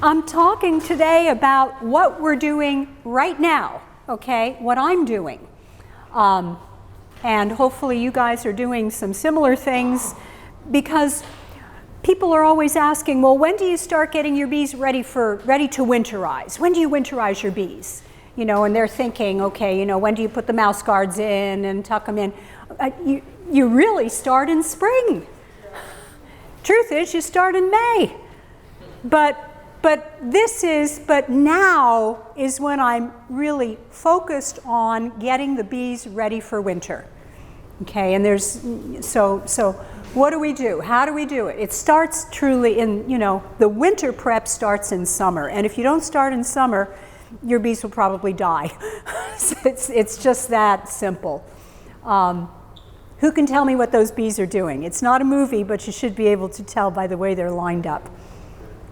I'm talking today about what we're doing right now, okay? What I'm doing. And hopefully you guys are doing some similar things, because people are always asking, well, when do you start getting your bees ready to winterize? When do you winterize your bees? You know, and they're thinking, okay, you know, when do you put the mouse guards in and tuck them in? You really start in spring. Truth is, you start in May. But now is when I'm really focused on getting the bees ready for winter. Okay, and so what do we do? How do we do it? It starts truly in, you know, the winter prep starts in summer. And if you don't start in summer, your bees will probably die. So it's just that simple. Who can tell me what those bees are doing? It's not a movie, but you should be able to tell by the way they're lined up.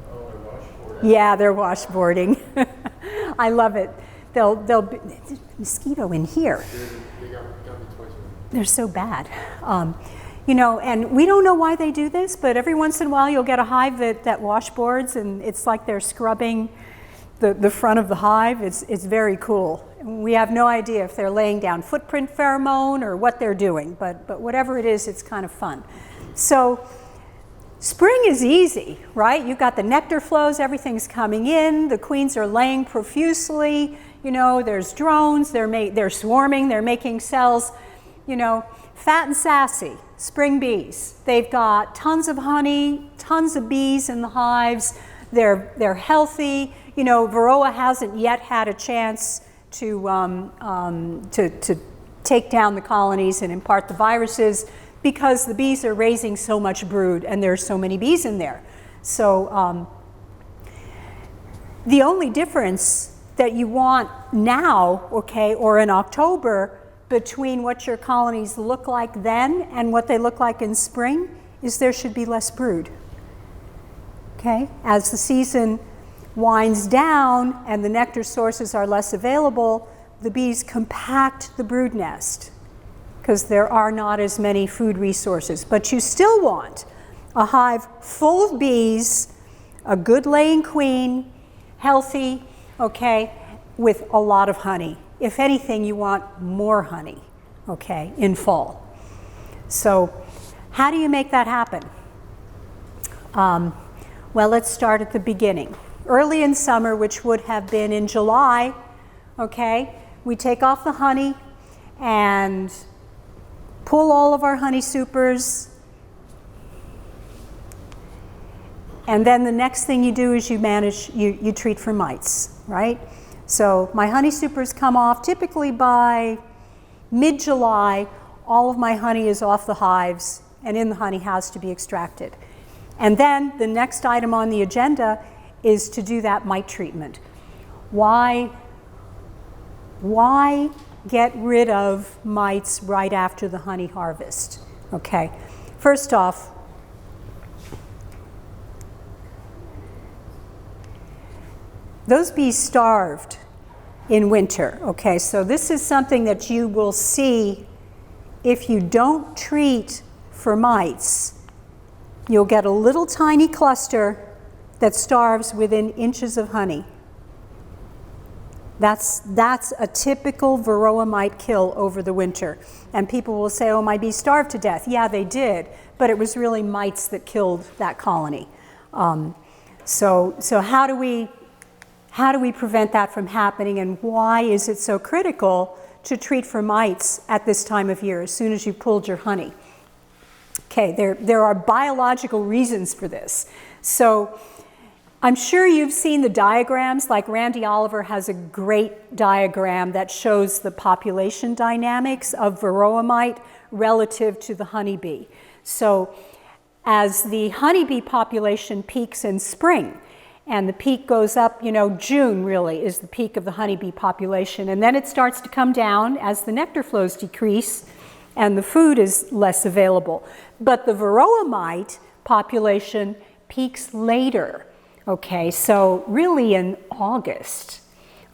Oh, they're washboarding. Yeah, they're washboarding. I love it. They'll be, there's a mosquito in here. They got me twice. They're so bad. You know, and we don't know why they do this, but every once in a while you'll get a hive that washboards, and it's like they're scrubbing the front of the hive. It's very cool. We have no idea if they're laying down footprint pheromone or what they're doing, but whatever it is, it's kind of fun. So spring is easy, right? You've got the nectar flows, everything's coming in, the queens are laying profusely, you know, there's drones, they're swarming, they're making cells, you know, fat and sassy, spring bees. They've got tons of honey, tons of bees in the hives, they're healthy. You know, Varroa hasn't yet had a chance to take down the colonies and impart the viruses, because the bees are raising so much brood and there's so many bees in there. So the only difference that you want now, okay, or in October, between what your colonies look like then and what they look like in spring is there should be less brood. Okay, as the season winds down and the nectar sources are less available, the bees compact the brood nest because there are not as many food resources. But you still want a hive full of bees, a good laying queen, healthy, okay, with a lot of honey. If anything, you want more honey, okay, in fall. So how do you make that happen? Well, let's start at the beginning. Early in summer, which would have been in July, okay, we take off the honey and pull all of our honey supers. And then the next thing you do is you treat for mites, right? So my honey supers come off typically by mid-July. All of my honey is off the hives and in the honey has to be extracted. And then the next item on the agenda is to do that mite treatment. Why get rid of mites right after the honey harvest? Okay, first off, those bees starved in winter. Okay, so this is something that you will see if you don't treat for mites. You'll get a little tiny cluster that starves within inches of honey. That's a typical Varroa mite kill over the winter. And people will say, oh, my bees starved to death. Yeah, they did, but it was really mites that killed that colony. So how do we prevent that from happening, and why is it so critical to treat for mites at this time of year, as soon as you pulled your honey? Okay, there are biological reasons for this. So I'm sure you've seen the diagrams, like Randy Oliver has a great diagram that shows the population dynamics of Varroa mite relative to the honeybee. So as the honeybee population peaks in spring, and the peak goes up, you know, June really is the peak of the honeybee population, and then it starts to come down as the nectar flows decrease and the food is less available. But the Varroa mite population peaks later, okay, so really in August.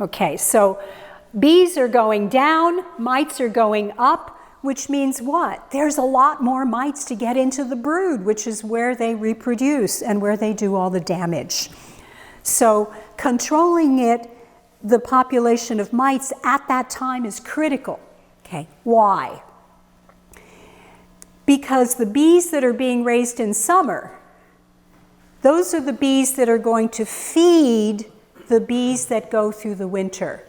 Okay, so bees are going down, mites are going up, which means what? There's a lot more mites to get into the brood, which is where they reproduce and where they do all the damage. So controlling it, the population of mites at that time is critical. Okay, why? Because the bees that are being raised in summer, those are the bees that are going to feed the bees that go through the winter.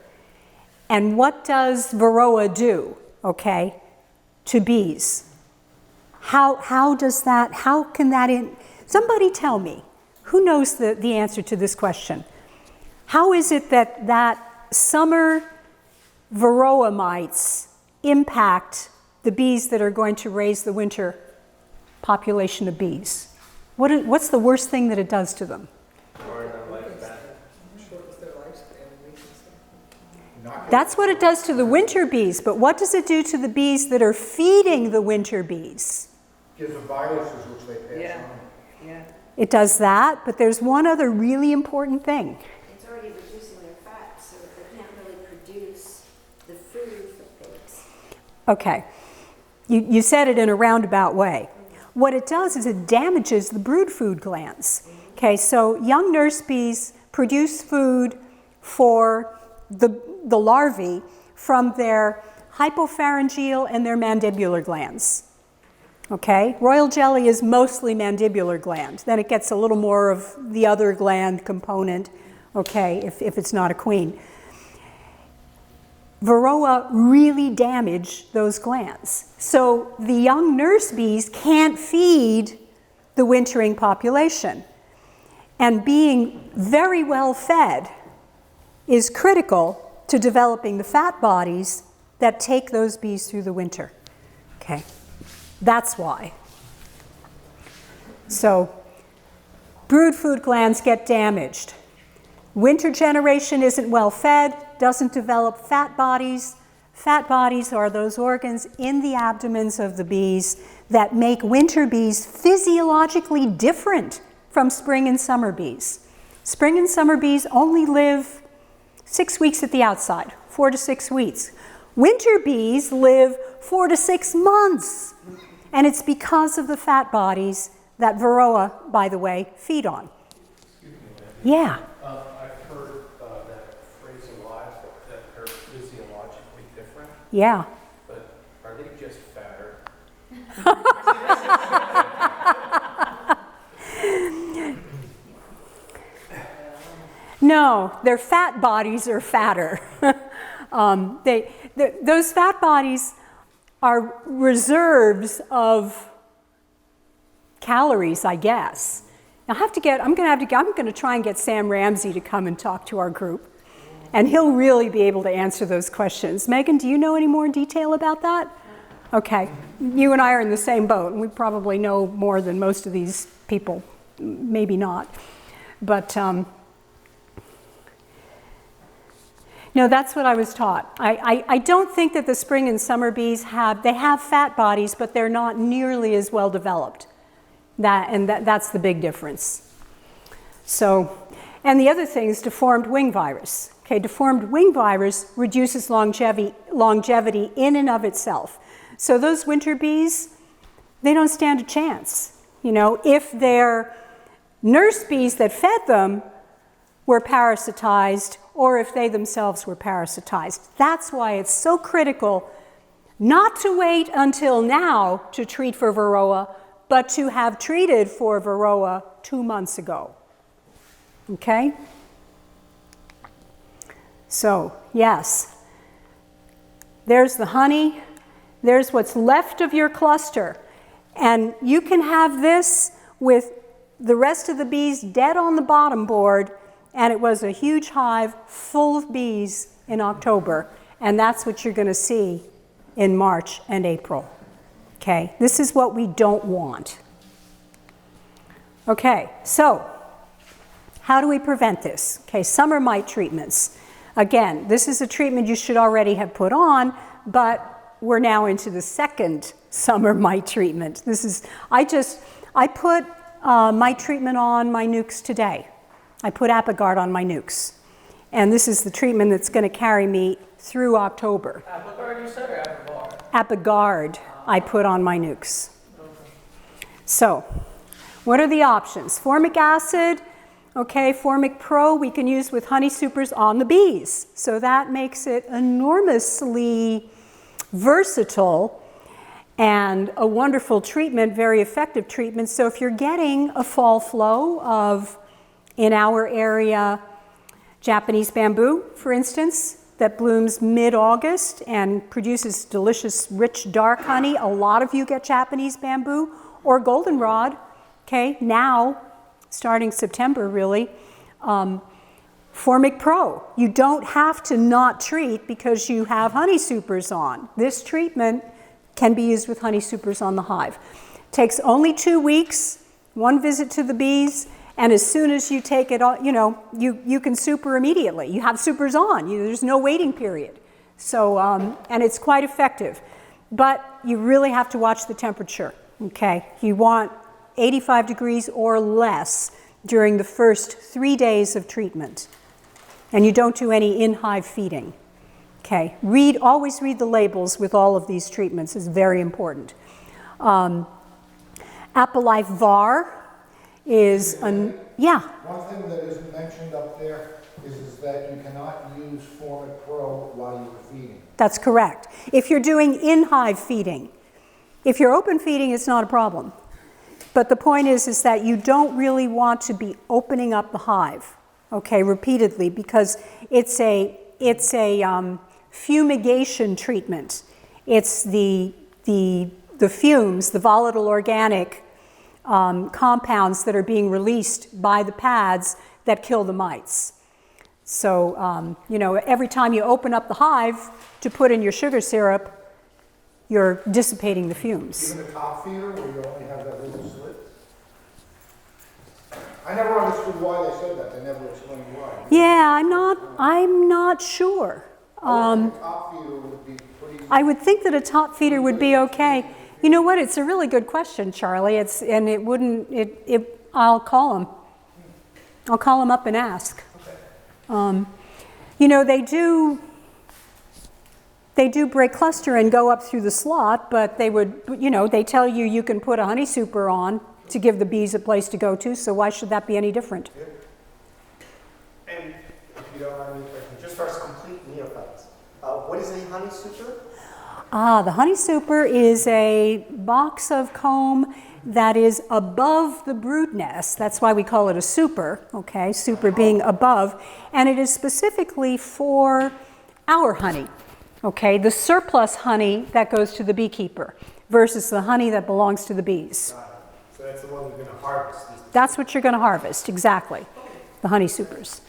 And what does Varroa do, okay, to bees? How does that, how can that, somebody tell me, who knows the answer to this question? How is it that summer Varroa mites impact the bees that are going to raise the winter population of bees? What's the worst thing that it does to them? That's what it does to the winter bees, but what does it do to the bees that are feeding the winter bees? Gives them viruses which they pass on. Yeah. It does that, but there's one other really important thing. It's already reducing their fat, so they can't really produce the food for pigs. Okay, you said it in a roundabout way. What it does is it damages the brood food glands. Okay, so young nurse bees produce food for the larvae from their hypopharyngeal and their mandibular glands. Okay, royal jelly is mostly mandibular gland. Then it gets a little more of the other gland component, okay, if it's not a queen. Varroa really damage those glands. So the young nurse bees can't feed the wintering population. And being very well fed is critical to developing the fat bodies that take those bees through the winter. Okay, that's why. So brood food glands get damaged. Winter generation isn't well fed, doesn't develop fat bodies. Fat bodies are those organs in the abdomens of the bees that make winter bees physiologically different from spring and summer bees. Spring and summer bees only live 6 weeks at the outside, 4 to 6 weeks. Winter bees live 4 to 6 months. And it's because of the fat bodies that Varroa, by the way, feed on. Yeah. I've heard that phrase a lot, that they're physiologically different, Yeah. but are they just fatter? No, their fat bodies are fatter. Those fat bodies are reserves of calories, I guess. I'm going to try and get Sam Ramsey to come and talk to our group, and he'll really be able to answer those questions. Megan, do you know any more detail about that? Okay, you and I are in the same boat, and we probably know more than most of these people. Maybe not, but no, that's what I was taught. I don't think that the spring and summer bees have fat bodies, but they're not nearly as well developed. That's the big difference. So, and the other thing is deformed wing virus. Okay, deformed wing virus reduces longevity in and of itself. So those winter bees, they don't stand a chance. You know, if their nurse bees that fed them were parasitized, or if they themselves were parasitized. That's why it's so critical not to wait until now to treat for Varroa, but to have treated for Varroa 2 months ago. Okay? So, yes, there's the honey, there's what's left of your cluster, and you can have this with the rest of the bees dead on the bottom board, and it was a huge hive full of bees in October, and that's what you're going to see in March and April. Okay, this is what we don't want. Okay, so how do we prevent this? Okay, summer mite treatments. Again, this is a treatment you should already have put on, but we're now into the second summer mite treatment. I put mite treatment on my nukes today. I put Apogard on my nukes. And this is the treatment that's going to carry me through October. Apogard, you said, or Apogard? Apogard I put on my nukes. So, what are the options? Formic acid, Okay, Formic Pro we can use with honey supers on the bees. So that makes it enormously versatile and a wonderful treatment, very effective treatment. So if you're getting a fall flow of, in our area, Japanese bamboo, for instance, that blooms mid-August and produces delicious, rich, dark honey. A lot of you get Japanese bamboo or goldenrod, okay? Now, starting September, really, Formic Pro. You don't have to not treat because you have honey supers on. This treatment can be used with honey supers on the hive. Takes only 2 weeks, 1 visit to the bees, and as soon as you take it on, you can super immediately. You have supers on. There's no waiting period. So, and it's quite effective. But you really have to watch the temperature, okay? You want 85 degrees or less during the first 3 days of treatment. And you don't do any in-hive feeding. Okay, always read the labels with all of these treatments. It's very important. Apolife Var is, yeah. One thing that isn't mentioned up there is that you cannot use Formic Pro while you're feeding. That's correct. If you're doing in-hive feeding. If you're open feeding, it's not a problem. But the point is that you don't really want to be opening up the hive, okay, repeatedly, because it's a fumigation treatment. It's the fumes, the volatile organic compounds that are being released by the pads that kill the mites. So, every time you open up the hive to put in your sugar syrup, you're dissipating the fumes. Even a top feeder where you only have that little slit? I never understood why they said that. They never explained why. Yeah, I'm not sure. Top feeder would be pretty... I would think that a top feeder would be okay. You know what? It's a really good question, Charlie. I'll call him. I'll call him up and ask. They do break cluster and go up through the slot, but they tell you can put a honey super on to give the bees a place to go to, so why should that be any different? And if you don't mind me, just for us complete neophytes, what is a honey super? The honey super is a box of comb that is above the brood nest. That's why we call it a super, okay, super being above, and it is specifically for our honey, okay, the surplus honey that goes to the beekeeper versus the honey that belongs to the bees. So that's the one we're going to harvest. That's what you're going to harvest, exactly, the honey supers.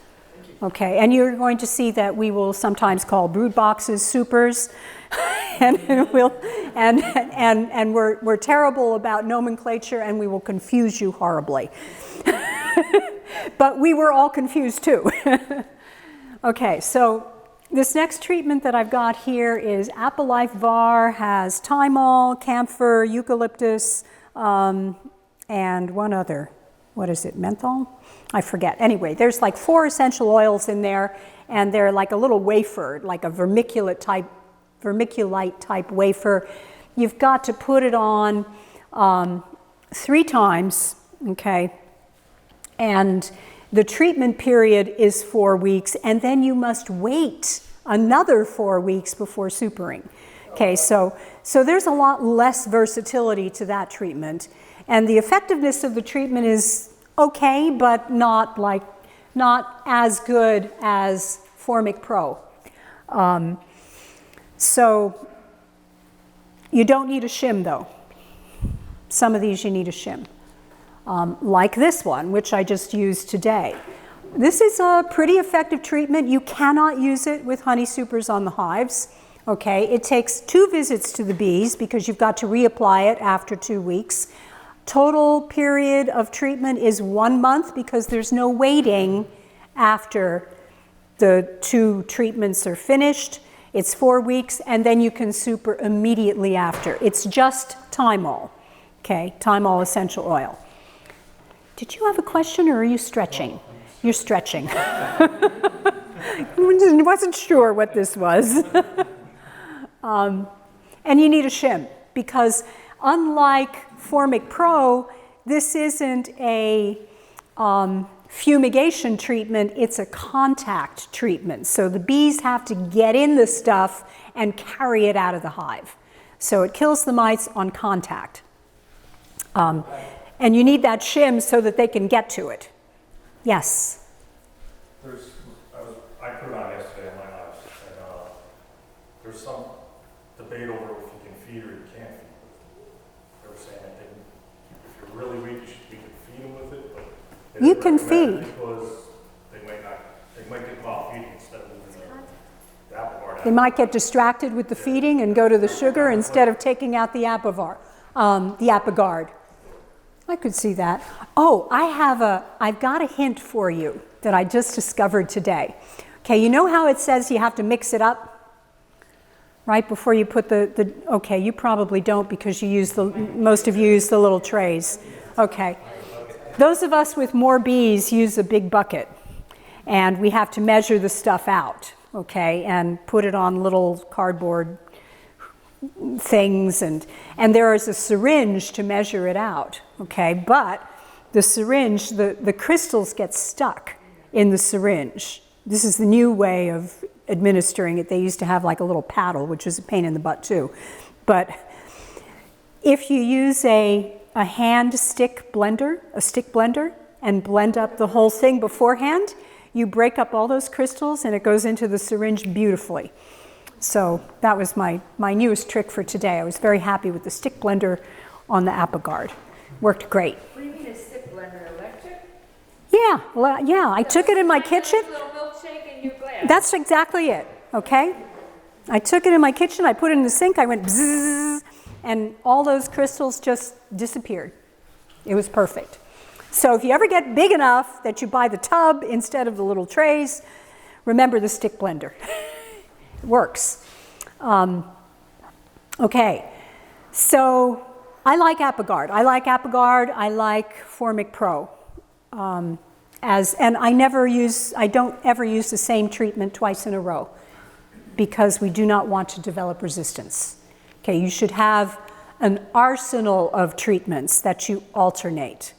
Okay, and you're going to see that we will sometimes call brood boxes supers, and we're terrible about nomenclature, and we will confuse you horribly. But we were all confused too. Okay, so this next treatment that I've got here is Apolife Var, has thymol, camphor, eucalyptus, and one other. What is it, menthol? I forget. Anyway, there's like 4 essential oils in there, and they're like a little wafer, like a vermiculite type wafer. You've got to put it on 3 times, okay? And the treatment period is 4 weeks, and then you must wait another 4 weeks before supering. Okay, so there's a lot less versatility to that treatment. And the effectiveness of the treatment is okay, but not as good as Formic Pro. So you don't need a shim though. Some of these you need a shim. Like this one, which I just used today. This is a pretty effective treatment. You cannot use it with honey supers on the hives. Okay, it takes 2 visits to the bees because you've got to reapply it after 2 weeks. Total period of treatment is 1 month because there's no waiting after the 2 treatments are finished. It's 4 weeks, and then you can super immediately after. It's just thymol, okay, thymol essential oil. Did you have a question, or are you stretching? You're stretching. I wasn't sure what this was. And you need a shim because unlike Formic Pro, this isn't a fumigation treatment, it's a contact treatment. So the bees have to get in the stuff and carry it out of the hive. So it kills the mites on contact. And you need that shim so that they can get to it. Yes? I put it on yesterday in my house, and there's some debate over if you can feed or you can't feed with it. They were saying that if you're really weak, you can feed them with it, but they You don't can recommend it feed. because they might get caught feeding instead of moving the apple bar They down. might get distracted with the feeding and go to the sugar instead of taking out the the Apogard. I could see that. Oh, I've got a hint for you that I just discovered today. Okay, you know how it says you have to mix it up right before you put okay, you probably don't because most of you use the little trays. Okay. Those of us with more bees use a big bucket, and we have to measure the stuff out, okay, and put it on little cardboard things, and there is a syringe to measure it out, okay, but the syringe, the crystals get stuck in the syringe. This is the new way of administering it. They used to have like a little paddle, which is a pain in the butt too. But if you use a stick blender, and blend up the whole thing beforehand, you break up all those crystals and it goes into the syringe beautifully. So that was my newest trick for today. I was very happy with the stick blender on the Apogard. Worked great. What do you mean a stick blender, electric? Yeah, well, yeah, I took it in my kitchen. A little milkshake in your glass. That's exactly it, okay? I took it in my kitchen, I put it in the sink, I went bzzz, and all those crystals just disappeared. It was perfect. So if you ever get big enough that you buy the tub instead of the little trays, remember the stick blender. It works. Okay, so I like Apogard. I like Formic Pro. And I don't ever use the same treatment twice in a row because we do not want to develop resistance. Okay, you should have an arsenal of treatments that you alternate.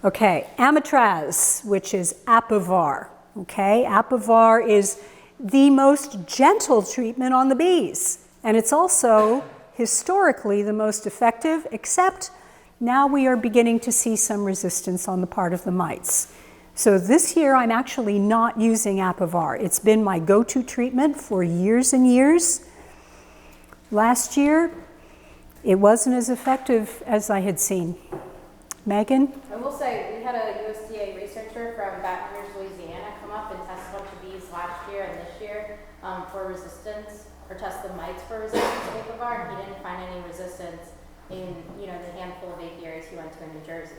Okay, Amitraz, which is Apivar. Okay, Apivar is the most gentle treatment on the bees, and it's also historically the most effective, except now we are beginning to see some resistance on the part of the mites. So this year I'm actually not using Apivar. It's been my go-to treatment for years and years. Last year, it wasn't as effective as I had seen. Megan? I will say, we had a USDA researcher from Baton Rouge, Louisiana, come up and test a bunch of bees last year and this year for resistance, or test the mites for resistance to Apivar, and he didn't find any resistance in the handful of apiaries he went to in New Jersey.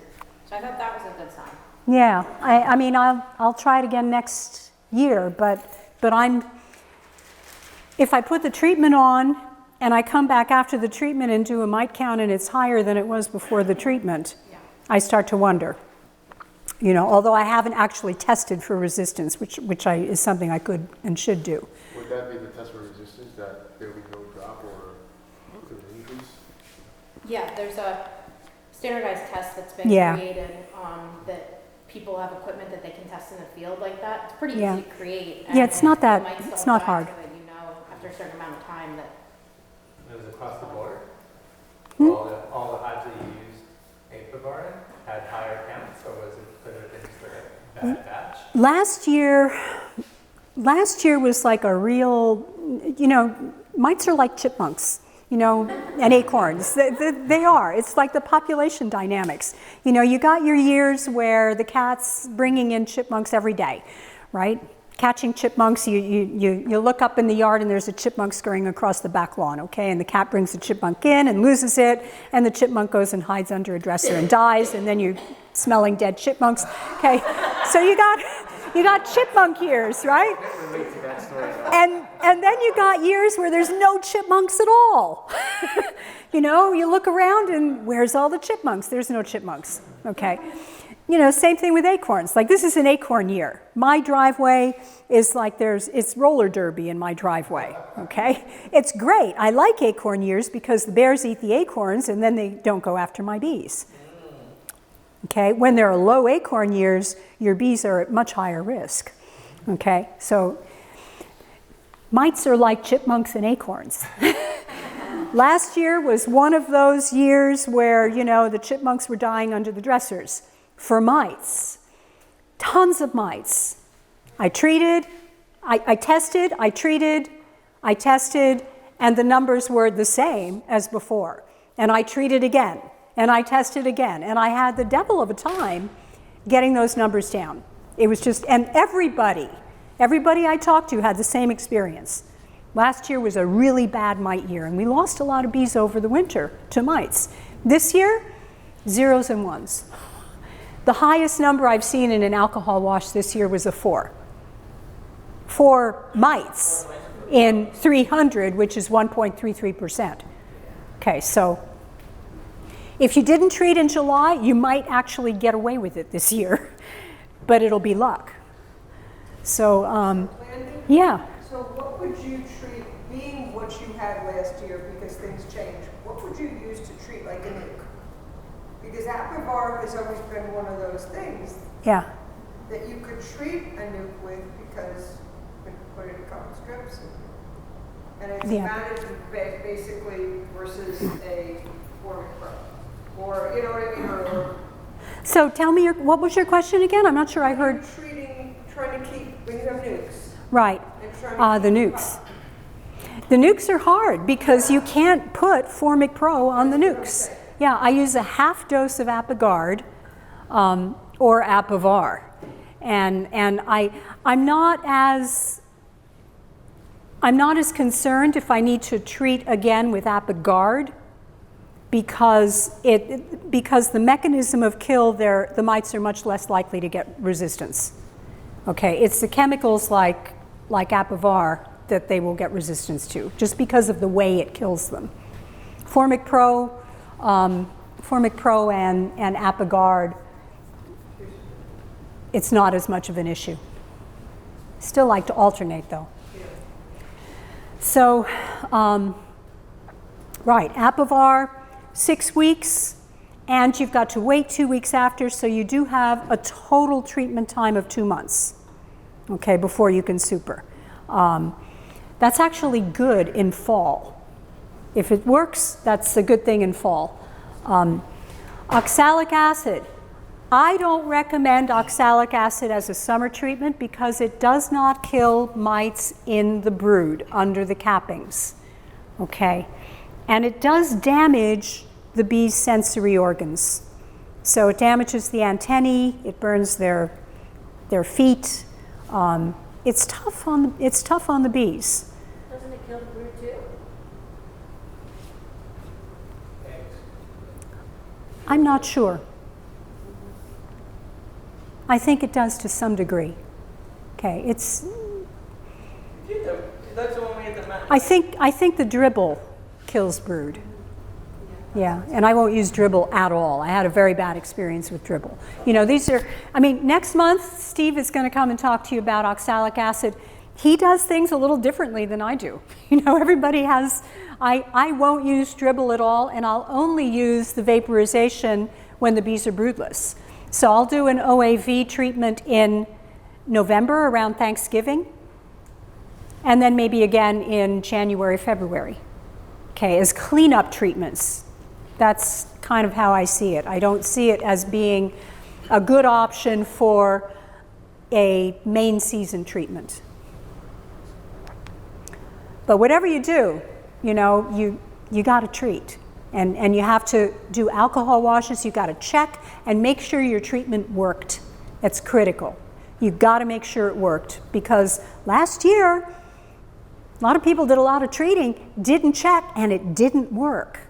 So I thought that was a good sign. Yeah, I mean, I'll try it again next year, but if I put the treatment on and I come back after the treatment and do a mite count and it's higher than it was before the treatment, I start to wonder. Although I haven't actually tested for resistance, which is something I could and should do. Would that be the test for resistance, that there would be no drop or could it increase? Yeah, there's a standardized test that's been created that people have equipment that they can test in the field like that. It's pretty easy to create. Yeah, it's not the mites that, it's don't not die hard. so that after a certain amount of time that. It was across the board. All the hives that you used Apivar in had higher counts, or could it have been just like a bad batch? Last year was like a real, mites are like chipmunks, and acorns. They are. It's like the population dynamics. You got your years where the cat's bringing in chipmunks every day, right? Catching chipmunks, you look up in the yard and there's a chipmunk scurrying across the back lawn, okay? And the cat brings the chipmunk in and loses it, and the chipmunk goes and hides under a dresser and dies, and then you're smelling dead chipmunks, okay? So you got chipmunk years, right? And then you got years where there's no chipmunks at all. You look around and where's all the chipmunks? There's no chipmunks, okay? Same thing with acorns. Like, this is an acorn year. My driveway is like it's roller derby in my driveway, okay? It's great. I like acorn years because the bears eat the acorns and then they don't go after my bees. Okay, when there are low acorn years, your bees are at much higher risk. Okay, so mites are like chipmunks and acorns. Last year was one of those years where, you know, the chipmunks were dying under the dressers. For mites, tons of mites. I treated, I tested, I treated, I tested, and the numbers were the same as before. And I treated again, and I tested again, and I had the devil of a time getting those numbers down. It was just, and everybody I talked to had the same experience. Last year was a really bad mite year, and we lost a lot of bees over the winter to mites. This year, zeros and ones. The highest number I've seen in an alcohol wash this year was a 4. 4 mites in 300, which is 1.33%. Okay, so if you didn't treat in July, you might actually get away with it this year, but it'll be luck. So, Landi? yeah. So what would you treat, being what you had last year, because things change, what would you use to treat like a nuke? Because Apivar has always been one of those things Yeah. that you could treat a nuke with because you could put it in common strips and it's Yeah. managed basically versus a Formic Pro. Or, you know what I mean? Or So tell me, what was your question again? I'm not sure I heard. trying to keep, when you have nukes. Right, And trying to the keep nukes. up. The nukes are hard because you can't put Formic Pro on the nukes. Yeah, I use a half dose of Apigard or Apivar. And I'm not as concerned if I need to treat again with Apigard because the mechanism of kill there, the mites are much less likely to get resistance. Okay, it's the chemicals like Apivar that they will get resistance to, just because of the way it kills them. Formic Pro and Apigard, it's not as much of an issue. Still like to alternate though. So, right, Apivar, 6 weeks, and you've got to wait 2 weeks after, so you do have a total treatment time of 2 months, okay, before you can super. That's actually good in fall. If it works, that's a good thing in fall. Oxalic acid. I don't recommend oxalic acid as a summer treatment because it does not kill mites in the brood under the cappings, okay? And it does damage the bees' sensory organs. So it damages the antennae, it burns their feet. It's tough on the bees. Doesn't it kill the brood too? I'm not sure. I think it does to some degree. Okay, it's. That's the one we had the I think the dribble kills brood. Yeah, and I won't use dribble at all. I had a very bad experience with dribble. You know, these are, I mean, next month, Steve is going to come and talk to you about oxalic acid. He does things a little differently than I do. You know, everybody has, I won't use dribble at all, and I'll only use the vaporization when the bees are broodless. So I'll do an OAV treatment in November around Thanksgiving, and then maybe again in January, February. Okay, as cleanup treatments. That's kind of how I see it. I don't see it as being a good option for a main season treatment. But whatever you do, you know, you got to treat. And you have to do alcohol washes. You got to check and make sure your treatment worked. That's critical. You got to make sure it worked because last year, a lot of people did a lot of treating, didn't check, and it didn't work.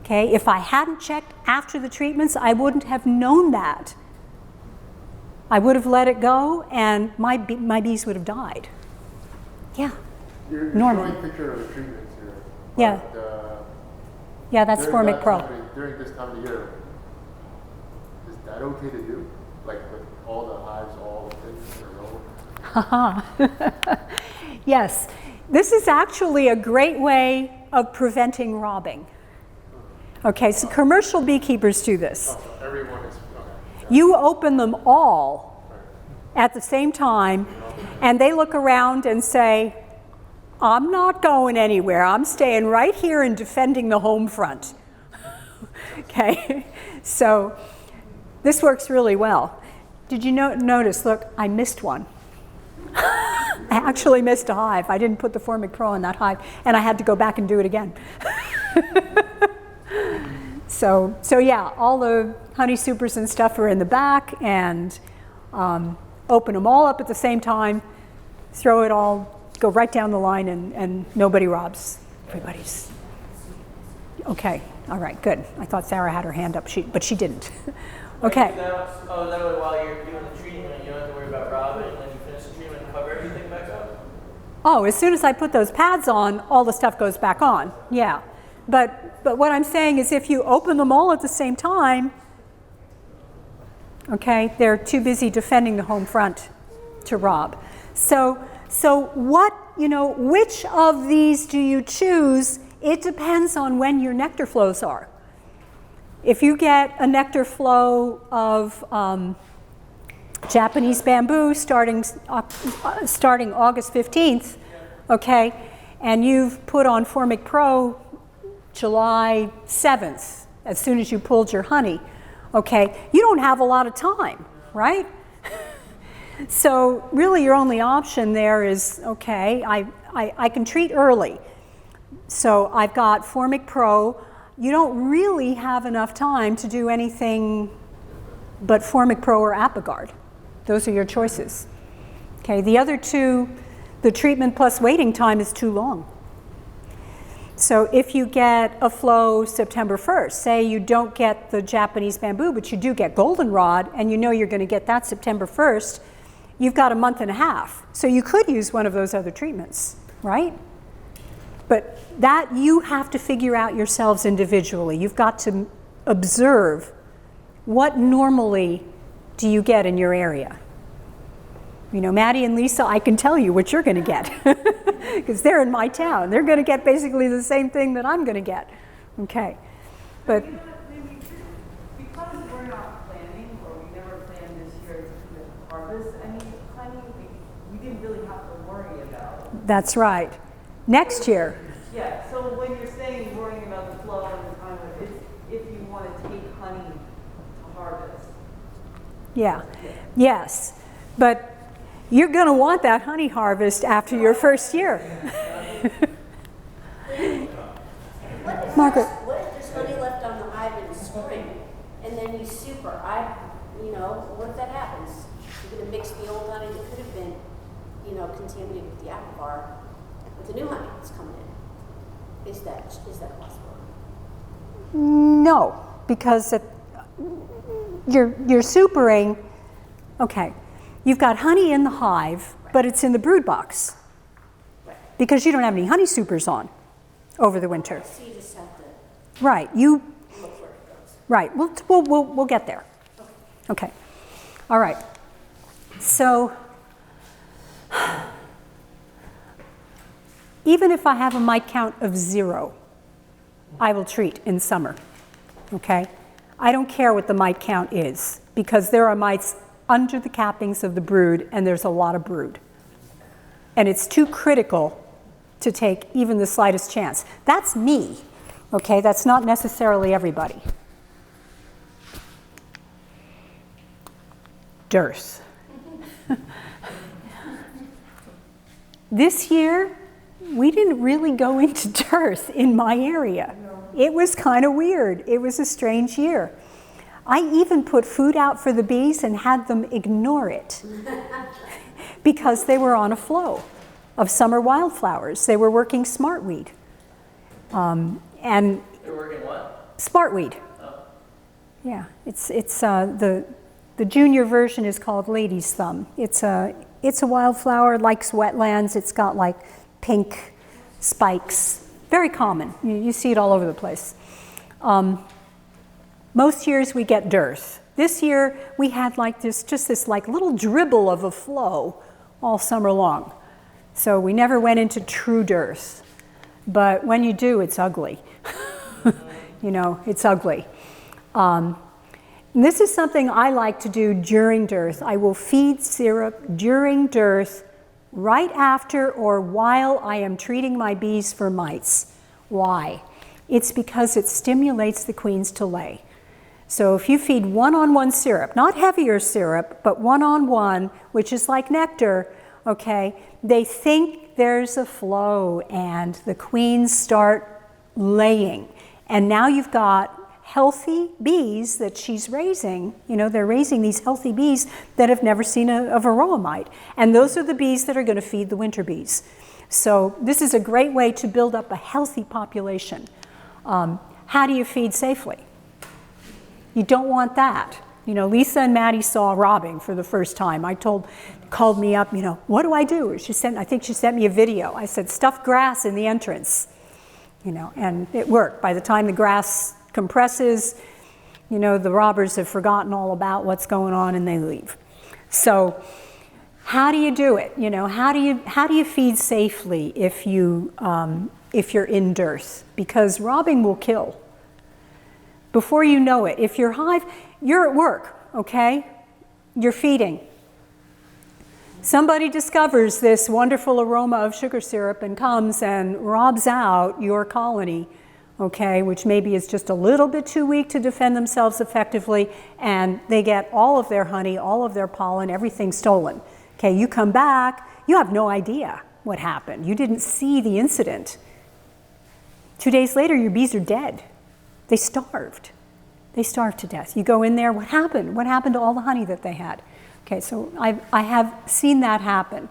Okay, if I hadn't checked after the treatments, I wouldn't have known that. I would have let it go, and my bees would have died. Yeah. You're Norman. showing a picture of the treatments here. Yeah. But, Yeah, that's during Formic that Pro. during this time of year, is that okay to do? Like with all the hives, all the things in a row? Yes, this is actually a great way of preventing robbing. Okay, so commercial beekeepers do this. Oh, so everyone is, okay. You open them all at the same time, and they look around and say, I'm not going anywhere. I'm staying right here and defending the home front. Okay, so this works really well. Did you notice, look, I missed one. I actually missed a hive. I didn't put the Formic Pro in that hive, and I had to go back and do it again. So yeah, all the honey supers and stuff are in the back, and open them all up at the same time, throw it all, go right down the line, and nobody robs. Everybody's okay. All right, good. I thought Sarah had her hand up, but she didn't. Okay. Oh, that way while you're doing the treatment, you don't have to worry about robbing. When you finish the treatment, cover everything back up? Oh, as soon as I put those pads on, all the stuff goes back on. Yeah. But what I'm saying is if you open them all at the same time, okay, they're too busy defending the home front to rob. So what, which of these do you choose? It depends on when your nectar flows are. If you get a nectar flow of Japanese bamboo starting August 15th, okay, and you've put on Formic Pro July 7th, as soon as you pulled your honey, okay, you don't have a lot of time, right? So really your only option there is, okay, I can treat early. So I've got Formic Pro. You don't really have enough time to do anything but Formic Pro or Apigard. Those are your choices. Okay, the other two, the treatment plus waiting time is too long. So if you get a flow September 1st, say you don't get the Japanese bamboo, but you do get goldenrod, and you know you're going to get that September 1st, you've got a month and a half. So you could use one of those other treatments, right? But that you have to figure out yourselves individually. You've got to observe what normally do you get in your area. Maddie and Lisa, I can tell you what you're going to get because they're in my town. They're going to get basically the same thing that I'm going to get. Okay, but because we're not planning, or we never planned this year's harvest, honey, we didn't really have to worry about. That's right. Next year. Yeah. So when you're saying worrying about the flow and the time, it's if you want to take honey to harvest. Yeah. Yes, but you're going to want that honey harvest after your first year. Margaret. What if there's honey left on the hive in the spring, and then you super? What if that happens? You're going to mix the old honey that could have been, contaminated with the apple bar with the new honey that's coming in. Is that possible? No, because you're supering. Okay. You've got honey in the hive, but it's in the brood box because you don't have any honey supers on over the winter. So you just have to right. look where it goes. Right. We'll get there. Okay. All right. So even if I have a mite count of 0, I will treat in summer. Okay. I don't care what the mite count is because there are mites under the cappings of the brood, and there's a lot of brood. And it's too critical to take even the slightest chance. That's me, okay? That's not necessarily everybody. Dearth. This year, we didn't really go into dearth in my area. It was kind of weird. It was a strange year. I even put food out for the bees and had them ignore it because they were on a flow of summer wildflowers. They were working smartweed. And They're working what? Smartweed. Oh. Yeah, it's the junior version is called lady's thumb. It's a wildflower, likes wetlands. It's got like pink spikes. Very common. You see it all over the place. Most years we get dearth. This year we had like this like little dribble of a flow all summer long. So we never went into true dearth. But when you do, it's ugly. It's ugly. And this is something I like to do during dearth. I will feed syrup during dearth, right after or while I am treating my bees for mites. Why? It's because it stimulates the queens to lay. So if you feed one-on-one syrup, not heavier syrup, but one-on-one, which is like nectar, okay, they think there's a flow and the queens start laying. And now you've got healthy bees that she's raising. You know, they're raising these healthy bees that have never seen a Varroa mite. And those are the bees that are going to feed the winter bees. So this is a great way to build up a healthy population. How do you feed safely? You don't want that. You know, Lisa and Maddie saw robbing for the first time. Called me up, you know, what do I do? I think she sent me a video. I said, stuff grass in the entrance. You know, and it worked. By the time the grass compresses, you know, the robbers have forgotten all about what's going on and they leave. So how do you do it? You know, how do you feed safely if you're in dearth? Because robbing will kill. Before you know it, if your hive, you're at work, okay? You're feeding. Somebody discovers this wonderful aroma of sugar syrup and comes and robs out your colony, okay, which maybe is just a little bit too weak to defend themselves effectively, and they get all of their honey, all of their pollen, everything stolen. Okay, you come back, you have no idea what happened. You didn't see the incident. 2 days later, your bees are dead. They starved. They starved to death. You go in there, what happened? What happened to all the honey that they had? Okay, so I have seen that happen.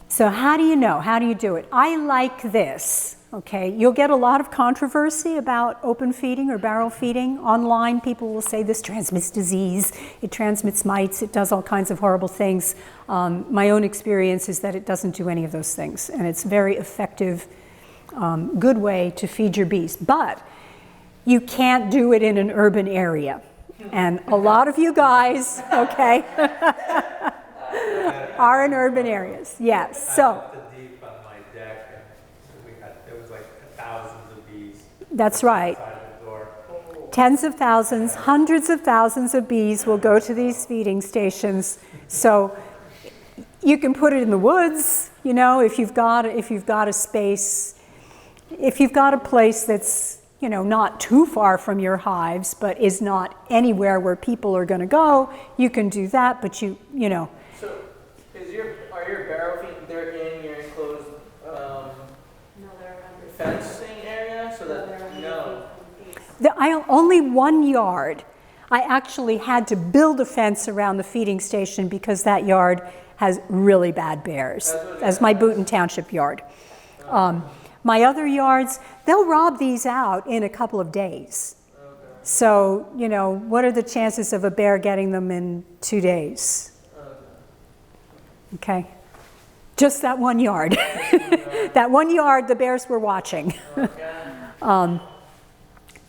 So how do you know? How do you do it? I like this, okay? You'll get a lot of controversy about open feeding or barrel feeding. Online, people will say this transmits disease, it transmits mites, it does all kinds of horrible things. My own experience is that it doesn't do any of those things, and it's a very effective, good way to feed your bees. But you can't do it in an urban area. And a lot of you guys, okay, are in urban areas, yes. So the deep on my deck, and there was like thousands of bees. That's right. Outside the door. Tens of thousands, hundreds of thousands of bees will go to these feeding stations. So you can put it in the woods, you know, if you've got a space, if you've got a place that's, you know, not too far from your hives, but is not anywhere where people are going to go, you can do that, but you know. So, are your barrel feet, they're in your enclosed No, they're under fencing area, so that, no. Only 1 yard. I actually had to build a fence around the feeding station because that yard has really bad bears. That's my Boonton Township yard. My other yards, they'll rob these out in a couple of days. Okay. So, you know, what are the chances of a bear getting them in 2 days? Okay. Just that 1 yard. That 1 yard, the bears were watching. Okay.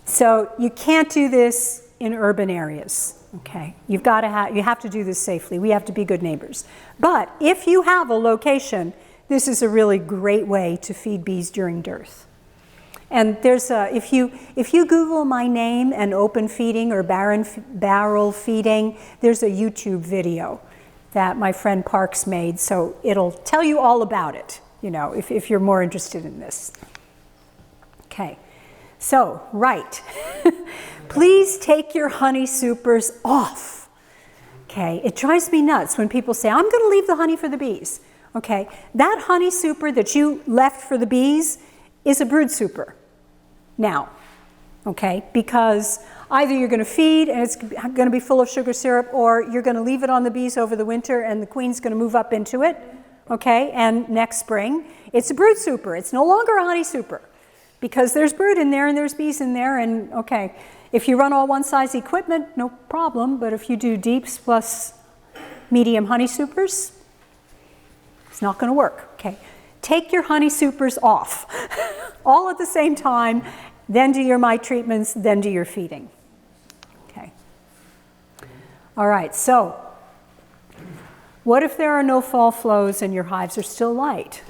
So you can't do this in urban areas. Okay. You have to do this safely. We have to be good neighbors. But if you have a location, this is a really great way to feed bees during dearth. And there's if you Google my name and open feeding or barrel feeding, there's a YouTube video that my friend Parks made, so it'll tell you all about it, you know, if you're more interested in this. Okay, so, right. Please take your honey supers off. Okay, it drives me nuts when people say, I'm going to leave the honey for the bees. Okay, that honey super that you left for the bees is a brood super now, okay, because either you're going to feed and it's going to be full of sugar syrup, or you're going to leave it on the bees over the winter and the queen's going to move up into it, okay, and next spring it's a brood super. It's no longer a honey super because there's brood in there and there's bees in there, and okay, if you run all one size equipment, no problem, but if you do deeps plus medium honey supers, it's not going to work, okay? Take your honey supers off all at the same time, then do your mite treatments, then do your feeding, okay? All right, so what if there are no fall flows and your hives are still light?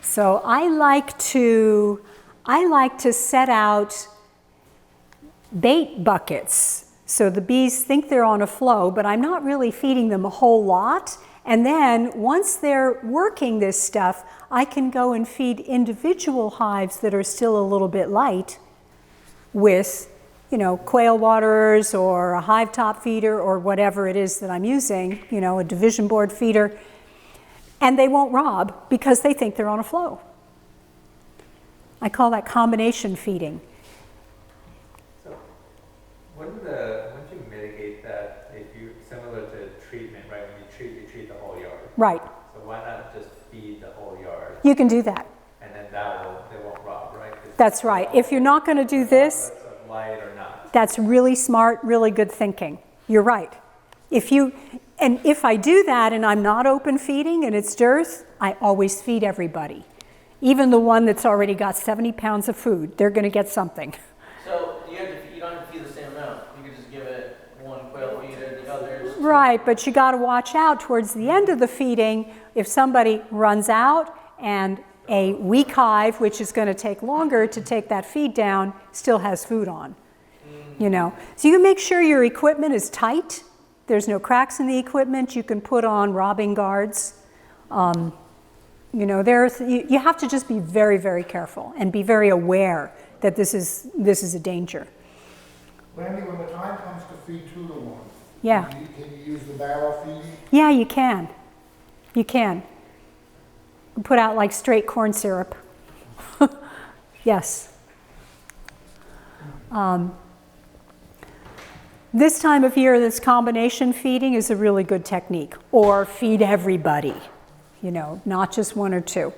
So I like to I like to set out bait buckets. So the bees think they're on a flow, but I'm not really feeding them a whole lot. And then once they're working this stuff, I can go and feed individual hives that are still a little bit light with, you know, quail waterers or a hive top feeder or whatever it is that I'm using, you know, a division board feeder. And they won't rob because they think they're on a flow. I call that combination feeding. So, wouldn't you mitigate that if you, similar to treatment, right? When you treat the whole yard. Right. So why not just feed the whole yard? You can do that. And then they won't rob, right? That's right. If you're not going to do this, of light or not. that's really smart, really good thinking. You're right. If I do that and I'm not open feeding and it's dearth, I always feed everybody. Even the one that's already got 70 pounds of food, they're going to get something. So you don't have to feed the same amount. You could just give it one quail feeder, the others. Right, but you got to watch out towards the end of the feeding if somebody runs out and a weak hive, which is going to take longer to take that feed down, still has food on. You know, so you can make sure your equipment is tight. There's no cracks in the equipment. You can put on robbing guards. You know, you have to just be very, very careful and be very aware that this is a danger. Landi, when the time comes to feed 2 to 1, Yeah. can you use the barrel feeding? Yeah, you can. You can. Put out like straight corn syrup. Yes. This time of year, this combination feeding is a really good technique. Or feed everybody, you know, not just 1 or 2.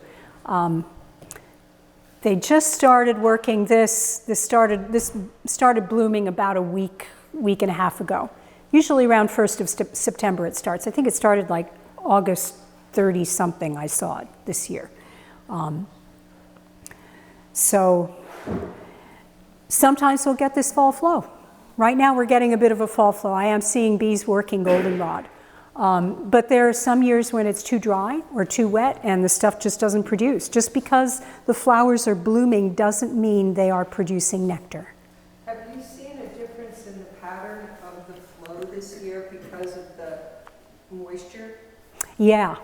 They just started working this. This started blooming about a week and a half ago. Usually around 1st of September it starts. I think it started like August 30 something I saw it this year. So sometimes we'll get this fall flow. Right now we're getting a bit of a fall flow. I am seeing bees working goldenrod. But there are some years when it's too dry or too wet and the stuff just doesn't produce. Just because the flowers are blooming doesn't mean they are producing nectar. Have you seen a difference in the pattern of the flow this year because of the moisture? Yeah,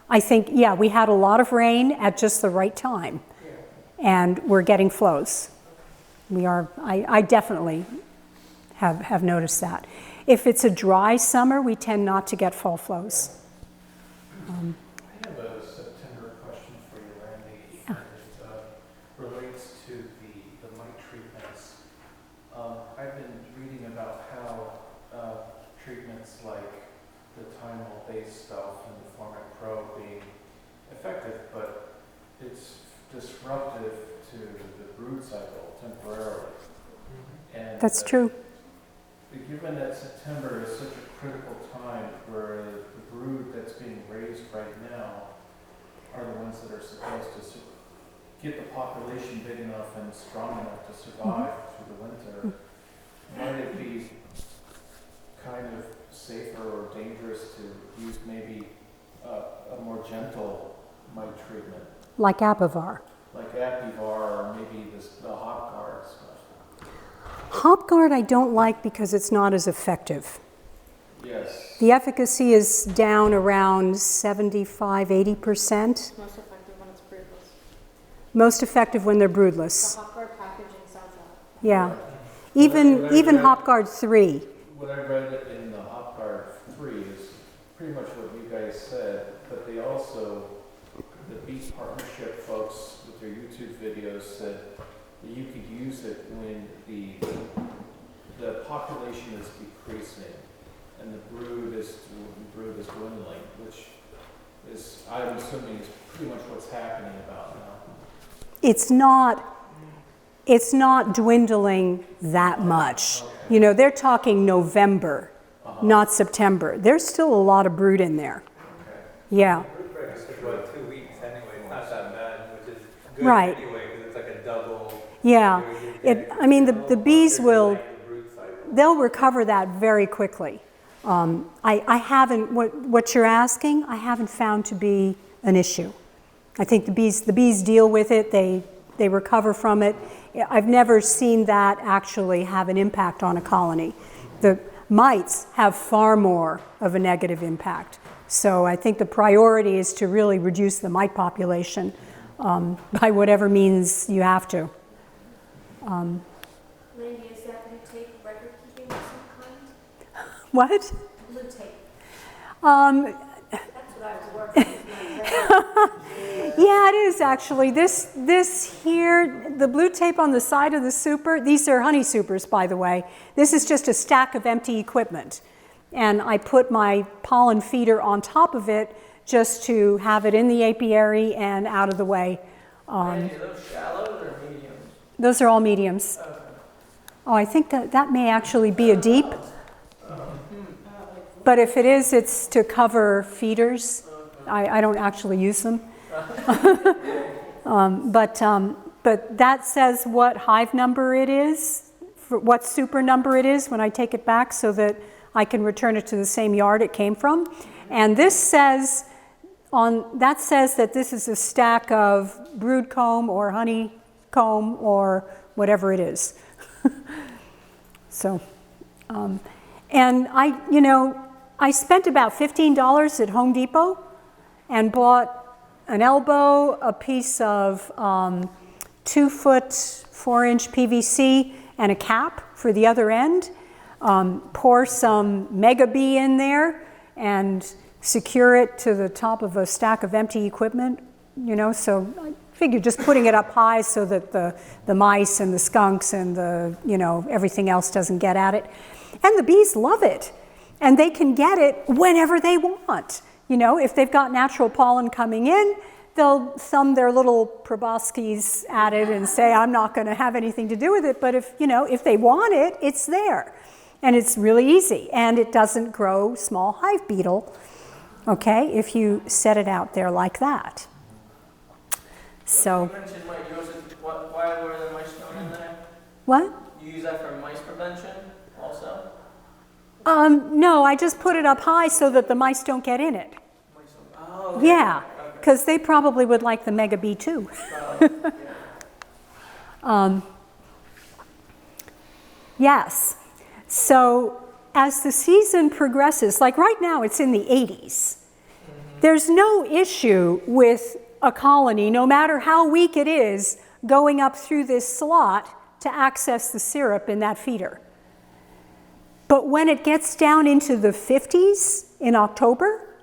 I think, yeah, we had a lot of rain at just the right time. Yeah. And we're getting flows. I definitely have noticed that. If it's a dry summer, we tend not to get fall flows. I have a September question for you, Landi. Yeah. It relates to the mite treatments. I've been reading about how treatments like the Tylenol-based stuff and the Deformed Pro being effective, but it's disruptive to the brood cycle temporarily. And That's true. given that September is such a critical time where the brood that's being raised right now are the ones that are supposed to get the population big enough and strong enough to survive through the winter, might it be kind of safer or dangerous to use maybe a more gentle mite treatment? Like Apivar. Like Apivar or maybe the hop guard stuff? HopGuard I don't like because it's not as effective. Yes. The efficacy is down around 75, 80%. Most effective when it's broodless. Most effective when they're broodless. The HopGuard packaging sounds out. Yeah. Even HopGuard 3. What I read in the HopGuard 3 is pretty much what you guys said, but they also, the Bee Partnership folks with their YouTube videos said that you could use it when the population is decreasing and the brood is dwindling, which is, I'm assuming, is pretty much what's happening about now. It's not dwindling that much. Okay. You know, they're talking November, not September. There's still a lot of brood in there. Okay. Yeah. Brood breakfast took about 2 weeks anyway. It's not that bad, which is good Right. anyway, because it's like a double. Yeah. I mean, the bees they'll recover that very quickly. I haven't, what you're asking, I haven't found to be an issue. I think the bees deal with it. They they recover from it. I've never seen that actually have an impact on a colony. The mites have far more of a negative impact. So I think the priority is to really reduce the mite population by whatever means you have to. Landi, is that blue tape record keeping of some kind? What? Blue tape. That's what I was working with. Yeah, it is actually. This here, the blue tape on the side of the super, these are honey supers, by the way. This is just a stack of empty equipment. And I put my pollen feeder on top of it just to have it in the apiary and out of the way. Are those shallows or mediums? Those are all mediums. Okay. Oh, I think that may actually be a deep. But if it is, it's to cover feeders. I don't actually use them. But that says what hive number it is, what super number it is when I take it back so that I can return it to the same yard it came from. And this says, that says that this is a stack of brood comb or honeycomb or whatever it is. So, and I spent about $15 at Home Depot and bought an elbow, a piece of 2-foot 4-inch PVC and a cap for the other end. Pour some Mega Bee in there and secure it to the top of a stack of empty equipment, so I figured just putting it up high so that the mice and the skunks and everything else doesn't get at it. And the bees love it, and they can get it whenever they want. If they've got natural pollen coming in, they'll thumb their little proboscis at it and say, I'm not going to have anything to do with it, but if they want it, it's there. And it's really easy, and it doesn't grow small hive beetle, okay, if you set it out there like that. So. You mentioned mite. Why were the mice thrown in there? What? You use that for mice prevention also? No, I just put it up high so that the mice don't get in it. Oh, okay. Yeah, because they probably would like the Mega Bee too. Yes. So as the season progresses, like right now it's in the 80s, there's no issue with a colony, no matter how weak it is, going up through this slot to access the syrup in that feeder. But when it gets down into the 50s in October,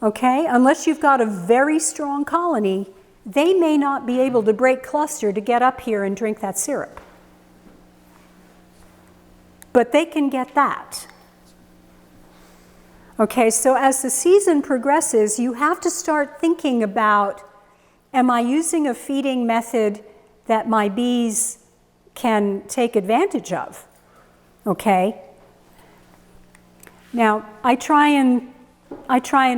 okay, unless you've got a very strong colony, they may not be able to break cluster to get up here and drink that syrup. But they can get that. Okay, so as the season progresses, you have to start thinking about, am I using a feeding method that my bees can take advantage of? Okay. Now, I try and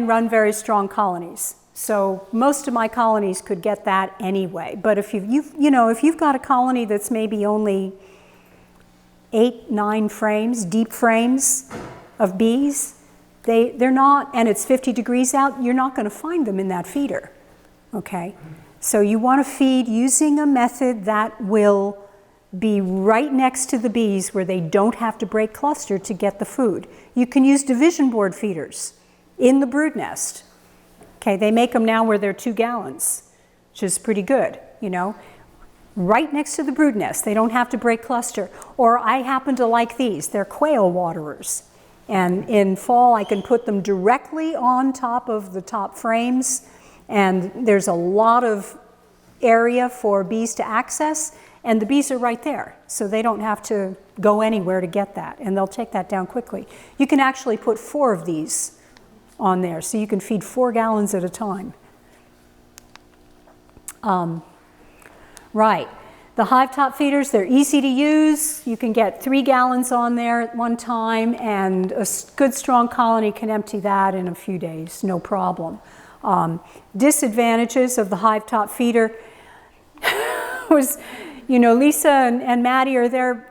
run very strong colonies. So most of my colonies could get that anyway. But if you've got a colony that's maybe only 8, 9 frames, deep frames of bees, they're not, and it's 50 degrees out, you're not going to find them in that feeder, okay? So you want to feed using a method that will be right next to the bees where they don't have to break cluster to get the food. You can use division board feeders in the brood nest. Okay, they make them now where they're 2 gallons, which is pretty good, right next to the brood nest. They don't have to break cluster. Or I happen to like these. They're quail waterers. And in fall, I can put them directly on top of the top frames. And there's a lot of area for bees to access. And the bees are right there. So they don't have to go anywhere to get that. And they'll take that down quickly. You can actually put 4 of these on there. So you can feed 4 gallons at a time. Right. The Hive Top Feeders, they're easy to use. You can get 3 gallons on there at one time, and a good strong colony can empty that in a few days, no problem. Disadvantages of the Hive Top Feeder was, Lisa and Maddie are there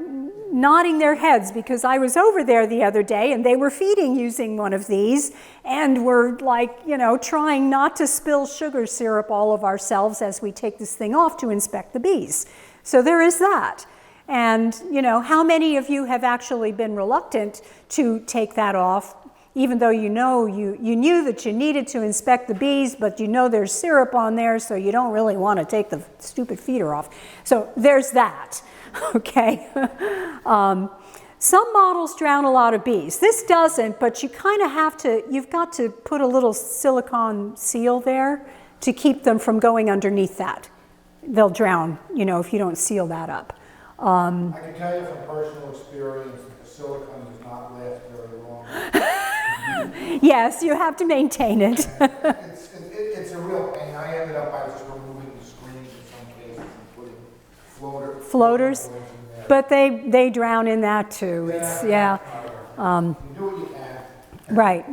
nodding their heads because I was over there the other day and they were feeding using one of these and were like, you know, trying not to spill sugar syrup all of ourselves as we take this thing off to inspect the bees. So there is that. And, you know, how many of you have actually been reluctant to take that off, even though you know you knew that you needed to inspect the bees, but you know there's syrup on there, so you don't really want to take the stupid feeder off. So there's that, okay? Some models drown a lot of bees. This doesn't, but you kind of have to, you've got to put a little silicone seal there to keep them from going underneath that. They'll drown, you know, if you don't seal that up. I can tell you from personal experience that the silicone does not last very long. Yes, you have to maintain it. It's a real pain. I ended up by just removing the screens in some cases and putting floaters. In there. But they drown in that too. It's, yeah. You do what you can. Right.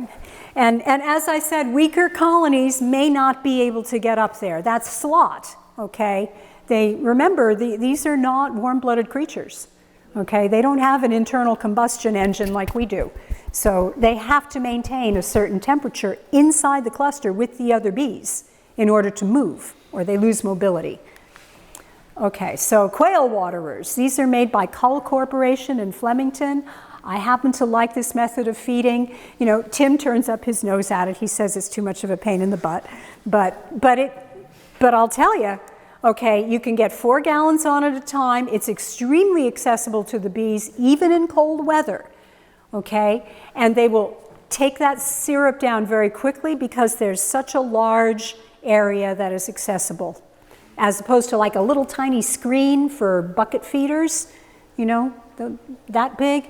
And as I said, weaker colonies may not be able to get up there. That's slot, okay? Remember, these are not warm-blooded creatures, okay? They don't have an internal combustion engine like we do. So they have to maintain a certain temperature inside the cluster with the other bees in order to move, or they lose mobility. Okay, so quail waterers. These are made by Cull Corporation in Flemington. I happen to like this method of feeding. You know, Tim turns up his nose at it. He says it's too much of a pain in the butt. But I'll tell you, okay, you can get 4 gallons on at a time. It's extremely accessible to the bees, even in cold weather, okay? And they will take that syrup down very quickly because there's such a large area that is accessible, as opposed to like a little tiny screen for bucket feeders, you know, that big.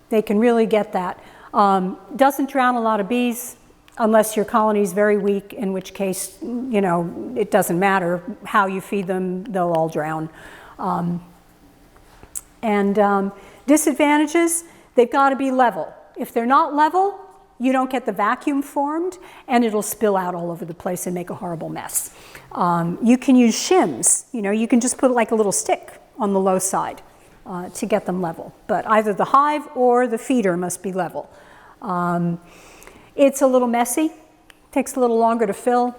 They can really get that. Doesn't drown a lot of bees, unless your colony is very weak, in which case, you know, it doesn't matter how you feed them, they'll all drown. Disadvantages, they've got to be level. If they're not level, you don't get the vacuum formed, and it'll spill out all over the place and make a horrible mess. You can use shims. You know, you can just put like a little stick on the low side to get them level. But either the hive or the feeder must be level. It's a little messy, takes a little longer to fill,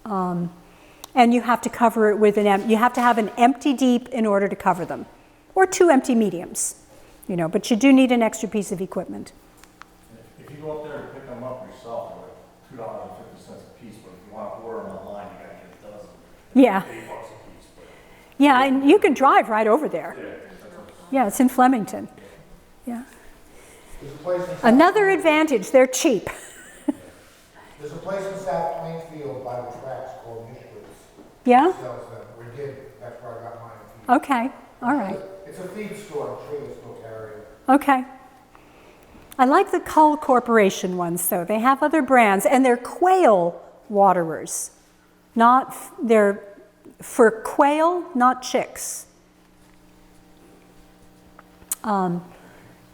and you have to cover it with you have to have an empty deep in order to cover them, or 2 empty mediums, you know, but you do need an extra piece of equipment. If you go up there and pick them up yourself, they're like $2.50 a piece, but if you want to order them online, you gotta get a dozen. Yeah. $8 a piece. Yeah, and you can drive right over there. Yeah, it's in Flemington. Yeah. Another advantage, they're cheap. There's a place in South Plainfield by the tracks called Mishwitz. Yeah? Sells them, or did. That's where I got mine. Okay, all right. It's a feed store. I'm sure they still carry it. Okay. I like the Cull Corporation ones, though. They have other brands, and they're quail waterers. They're for quail, not chicks.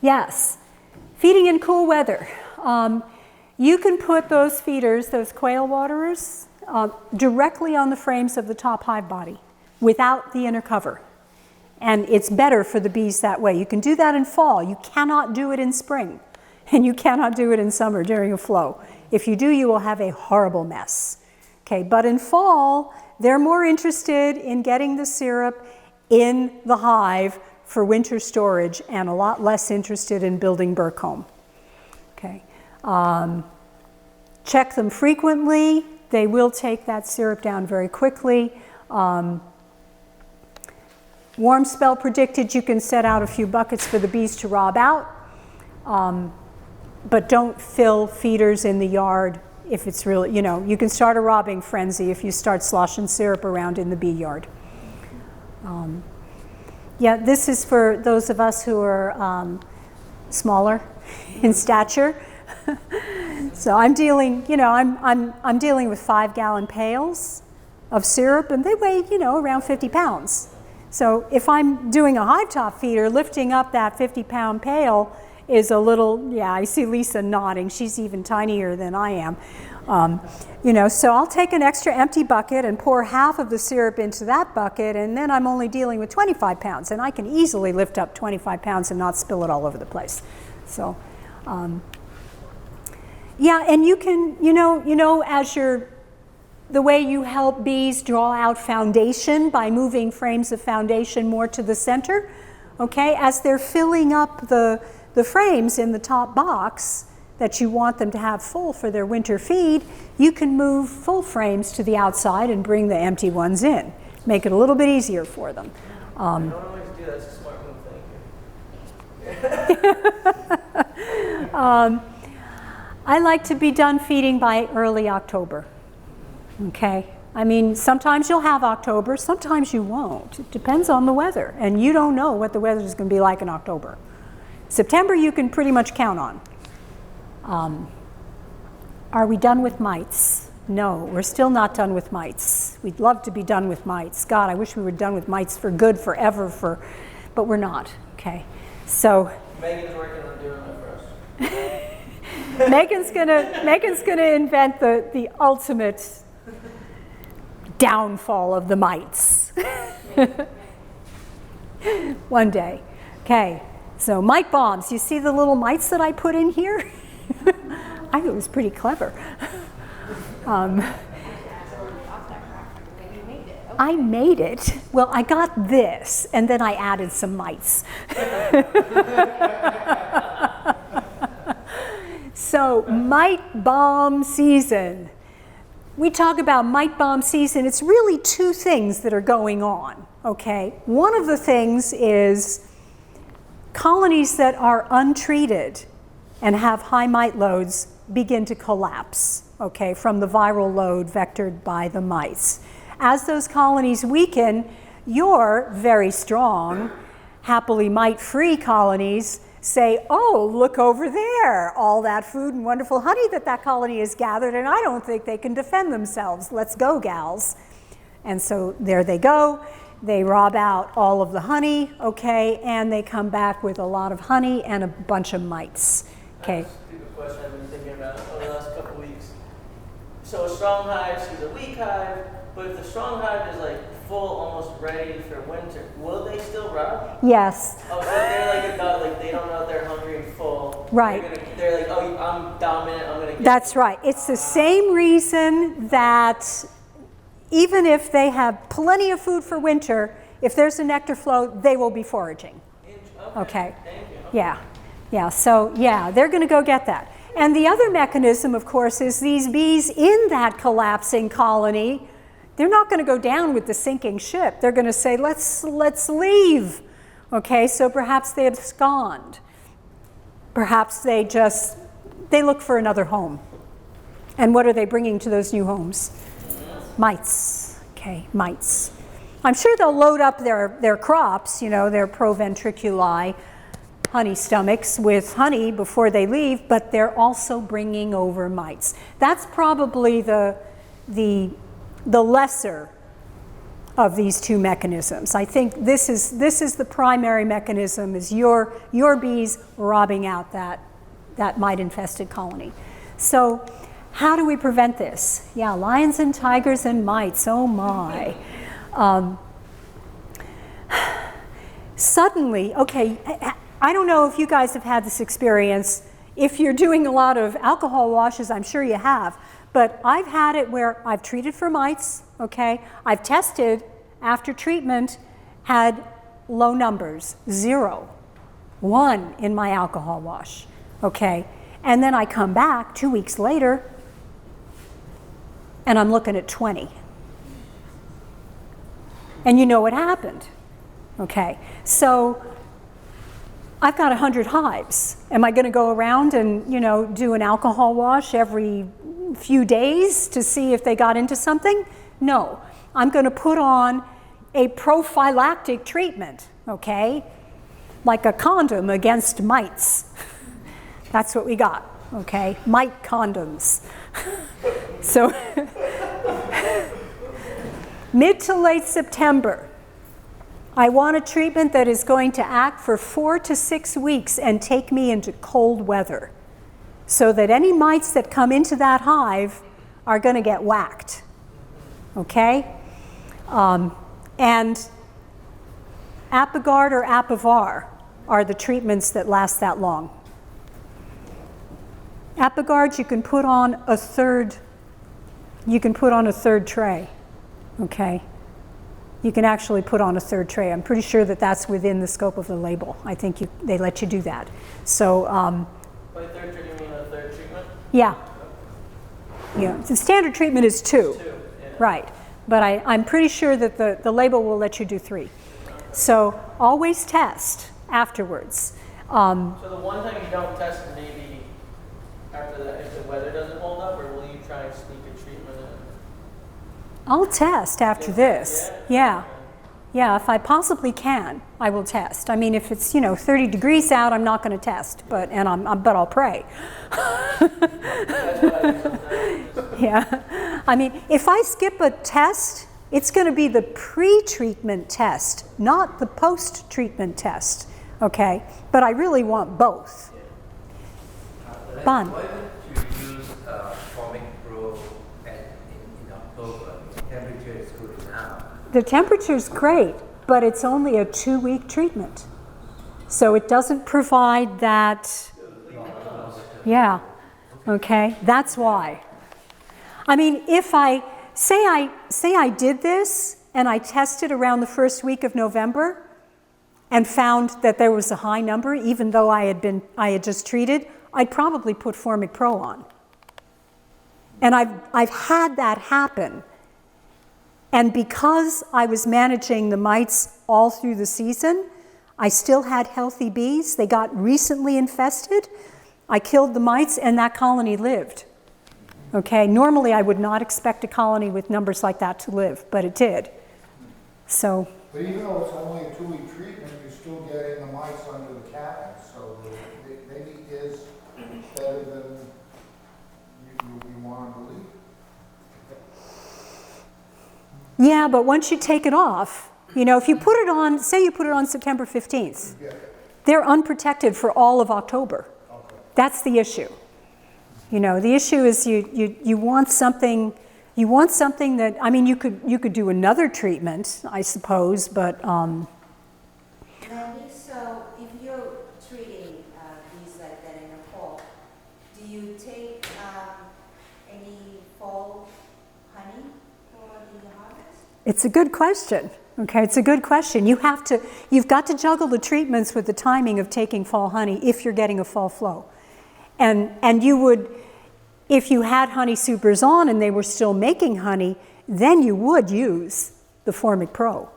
Yes. Feeding in cool weather. You can put those feeders, those quail waterers, directly on the frames of the top hive body without the inner cover. And it's better for the bees that way. You can do that in fall. You cannot do it in spring. And you cannot do it in summer during a flow. If you do, you will have a horrible mess. Okay, but in fall, they're more interested in getting the syrup in the hive for winter storage and a lot less interested in building Burke comb. Okay. Check them frequently. They will take that syrup down very quickly. Warm spell predicted, you can set out a few buckets for the bees to rob out, but don't fill feeders in the yard if it's really, you know, you can start a robbing frenzy if you start sloshing syrup around in the bee yard. Yeah, this is for those of us who are smaller in stature. So I'm dealing, you know, I'm dealing with 5-gallon pails of syrup, and they weigh, you know, around 50 pounds. So if I'm doing a hive top feeder, lifting up that 50-pound pail is a little, yeah, I see Lisa nodding. She's even tinier than I am. You know, so I'll take an extra empty bucket and pour half of the syrup into that bucket, and then I'm only dealing with 25 pounds, and I can easily lift up 25 pounds and not spill it all over the place. So, yeah, and you can, you know, as the way you help bees draw out foundation by moving frames of foundation more to the center, okay, as they're filling up the frames in the top box that you want them to have full for their winter feed, you can move full frames to the outside and bring the empty ones in. Make it a little bit easier for them. I don't always do that. It's a smart move, thank you. I like to be done feeding by early October. Okay? I mean, sometimes you'll have October, sometimes you won't. It depends on the weather, and you don't know what the weather is going to be like in October. September you can pretty much count on. Are we done with mites? No, we're still not done with mites. We'd love to be done with mites. God, I wish we were done with mites for good, forever, but we're not. Okay, so Megan's working on doing that for us. Megan's gonna invent the ultimate downfall of the mites. One day. Okay, so mite bombs. You see the little mites that I put in here? I thought it was pretty clever. I made it. Well, I got this, and then I added some mites. So, mite bomb season. We talk about mite bomb season. It's really two things that are going on, okay? One of the things is colonies that are untreated and have high mite loads begin to collapse, okay, from the viral load vectored by the mites. As those colonies weaken, your very strong, happily mite-free colonies say, oh, look over there, all that food and wonderful honey that colony has gathered, and I don't think they can defend themselves. Let's go, gals. And so there they go. They rob out all of the honey, okay, and they come back with a lot of honey and a bunch of mites. Okay. That's a stupid question I've been thinking about over the last couple weeks. So a strong hive sees a weak hive, but if the strong hive is like full, almost ready for winter, will they still rob? Yes. Oh, so they're like a dog, like they don't know if they're hungry and full. Right. They're like, oh, I'm dominant, I'm gonna get. That's right. It's the same reason that even if they have plenty of food for winter, if there's a nectar flow, they will be foraging. Okay. Thank you. Yeah. Yeah, so yeah, they're going to go get that. And the other mechanism, of course, is these bees in that collapsing colony, they're not going to go down with the sinking ship. They're going to say, let's leave. Okay, so perhaps they abscond. Perhaps they look for another home. And what are they bringing to those new homes? Mites. Okay, mites. I'm sure they'll load up their crops, you know, their proventriculi, honey stomachs with honey before they leave, but they're also bringing over mites. That's probably the lesser of these two mechanisms. I think this is the primary mechanism, is your bees robbing out that mite-infested colony. So how do we prevent this? Yeah, lions and tigers and mites, oh my. Suddenly, okay, I don't know if you guys have had this experience. If you're doing a lot of alcohol washes, I'm sure you have, but I've had it where I've treated for mites, okay? I've tested after treatment, had low numbers, 0, 1 in my alcohol wash, okay? And then I come back 2 weeks later, and I'm looking at 20. And you know what happened, okay? So I've got 100 hives. Am I going to go around and, you know, do an alcohol wash every few days to see if they got into something? No. I'm going to put on a prophylactic treatment, okay? Like a condom against mites. That's what we got, okay? Mite condoms. So mid to late September, I want a treatment that is going to act for 4 to 6 weeks and take me into cold weather, so that any mites that come into that hive are going to get whacked. Okay? And Apigard or Apivar are the treatments that last that long. Apigard you can put on a third tray. Okay? You can actually put on a third tray. I'm pretty sure that that's within the scope of the label. I think they let you do that. So, By third treatment, you mean a third treatment? yeah. Yeah, the standard treatment is 2. Yeah. Right. But I'm pretty sure that the label will let you do 3. So always test afterwards. So the one time you don't test, maybe after that, if the weather doesn't hold up, or will you try and sneak a treatment in? I'll test after this. Yeah. Yeah, if I possibly can, I will test. I mean, if it's, 30 degrees out, I'm not going to test, but I'll pray. Yeah. I mean, if I skip a test, it's going to be the pre-treatment test, not the post-treatment test. Okay? But I really want both. Fun. Why don't you use Formic Pro in October? The temperature is good now. The temperature's great, but it's only a 2-week treatment. So it doesn't provide that, yeah, okay, that's why. I mean, if I say I did this and I tested around the first week of November and found that there was a high number, even though I had just treated, I'd probably put Formic Pro on. And I've had that happen. And because I was managing the mites all through the season, I still had healthy bees. They got recently infested. I killed the mites and that colony lived. Okay, normally I would not expect a colony with numbers like that to live, but it did. So. But even though it's only a 2-week treatment, you're still getting the mites under the cabinet, so it maybe is better than you want to believe. Yeah, but once you take it off, if you put it on, say you put it on September 15th, they're unprotected for all of October. Okay. That's the issue. The issue is you want something that, I mean, you could do another treatment, I suppose, but. Landi, so if you're treating bees like that in the fall, do you take any fall honey for the harvest? It's a good question. Okay, it's a good question. You've got to juggle the treatments with the timing of taking fall honey if you're getting a fall flow. And you would, if you had honey supers on and they were still making honey, then you would use the Formic Pro.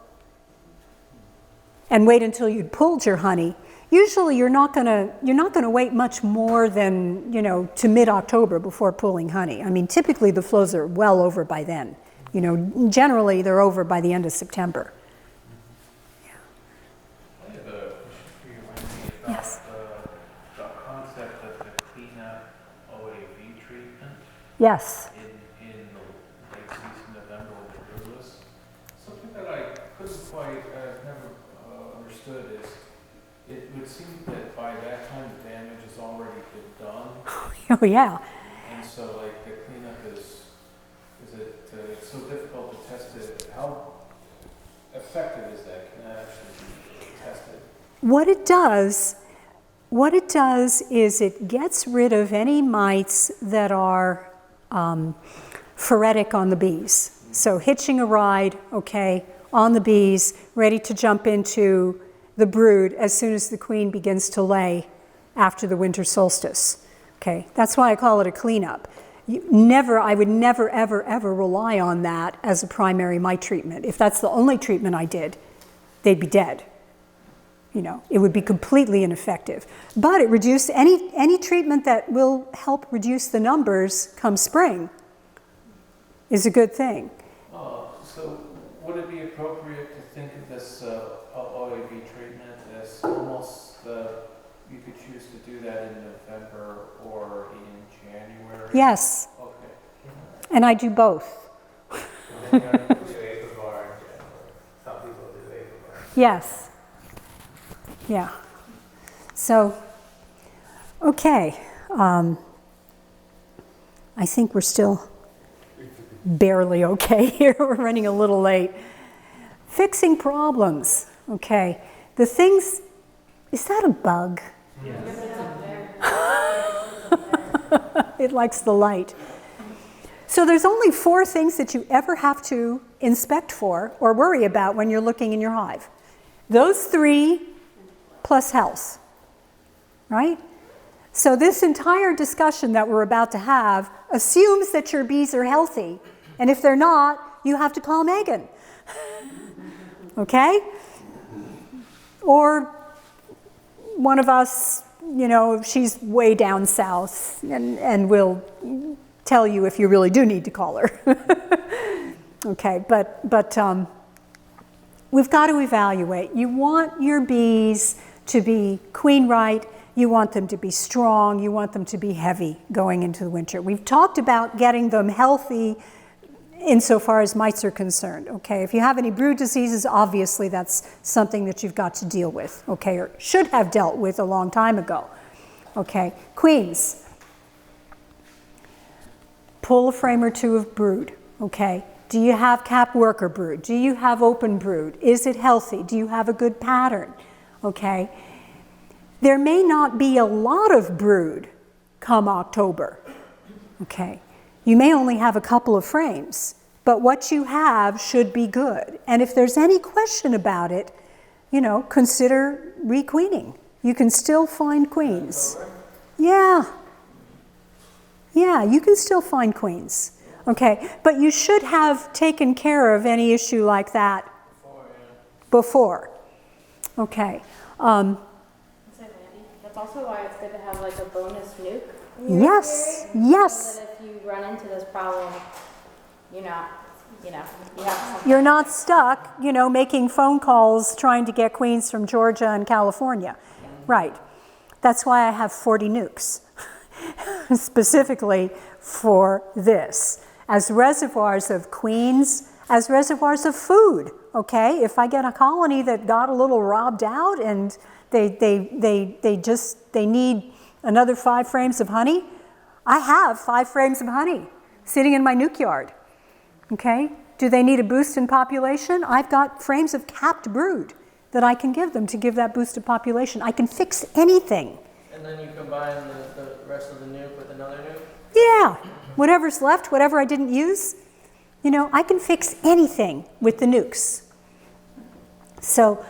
And wait until you'd pulled your honey. Usually you're not gonna wait much more than, to mid-October before pulling honey. I mean, typically the flows are well over by then. Generally they're over by the end of September. I have a question for you, Landi, about Yes. the concept of the cleanup OAV treatment Yes. in the late season, November, when the was. Something that I couldn't quite, never understood is, it would seem that by that time the damage has already been done. Oh yeah. And so like the cleanup is it's so difficult to test it. How effective is that? Can that actually be tested? What it does is it gets rid of any mites that are phoretic on the bees. So hitching a ride, okay, on the bees, ready to jump into the brood as soon as the queen begins to lay after the winter solstice. Okay, that's why I call it a cleanup. I would never, ever, ever rely on that as a primary mite treatment. If that's the only treatment I did, they'd be dead. It would be completely ineffective. But it reduced any treatment that will help reduce the numbers come spring is a good thing. So would it be appropriate to think of this OAV treatment as almost you could choose to do that in November or in January? Yes. Okay. And I do both. Some people do Apivar in January. Some people do Apivar in Yes. Yeah. So, okay. I think we're still barely okay here. We're running a little late. Fixing problems. Okay. The things, is that a bug? Yes. It likes the light. So there's only 4 things that you ever have to inspect for or worry about when you're looking in your hive. Those 3 plus health, right? So this entire discussion that we're about to have assumes that your bees are healthy. And if they're not, you have to call Megan. Okay? Or one of us, you know, she's way down south and will tell you if you really do need to call her. Okay, but we've got to evaluate. You want your bees to be queen right. You want them to be strong. You want them to be heavy going into the winter. We've talked about getting them healthy insofar as mites are concerned. Okay, if you have any brood diseases, obviously that's something that you've got to deal with. Okay, or should have dealt with a long time ago. Okay, queens. Pull a frame or 2 of brood. Okay, do you have cap worker brood? Do you have open brood? Is it healthy? Do you have a good pattern? Okay. There may not be a lot of brood come October, okay? You may only have a couple of frames, but what you have should be good. And if there's any question about it, you know, consider requeening. You can still find queens. Yeah. Yeah, you can still find queens, okay? But you should have taken care of any issue like that before. Okay. That's also why it's good to have like a bonus nuke. Yes, yes. So that if you run into this problem, you have something. You're not stuck, you know, making phone calls trying to get queens from Georgia and California. Right. That's why I have 40 nukes, specifically for this, as reservoirs of queens, as reservoirs of food, okay? If I get a colony that got a little robbed out and they need another 5 frames of honey, I have 5 frames of honey sitting in my nuke yard, okay? Do they need a boost in population? I've got frames of capped brood that I can give them to give that boost of population. I can fix anything. And then you combine the rest of the nuke with another nuke? Yeah, whatever's left, whatever I didn't use, you know, I can fix anything with the nukes. So,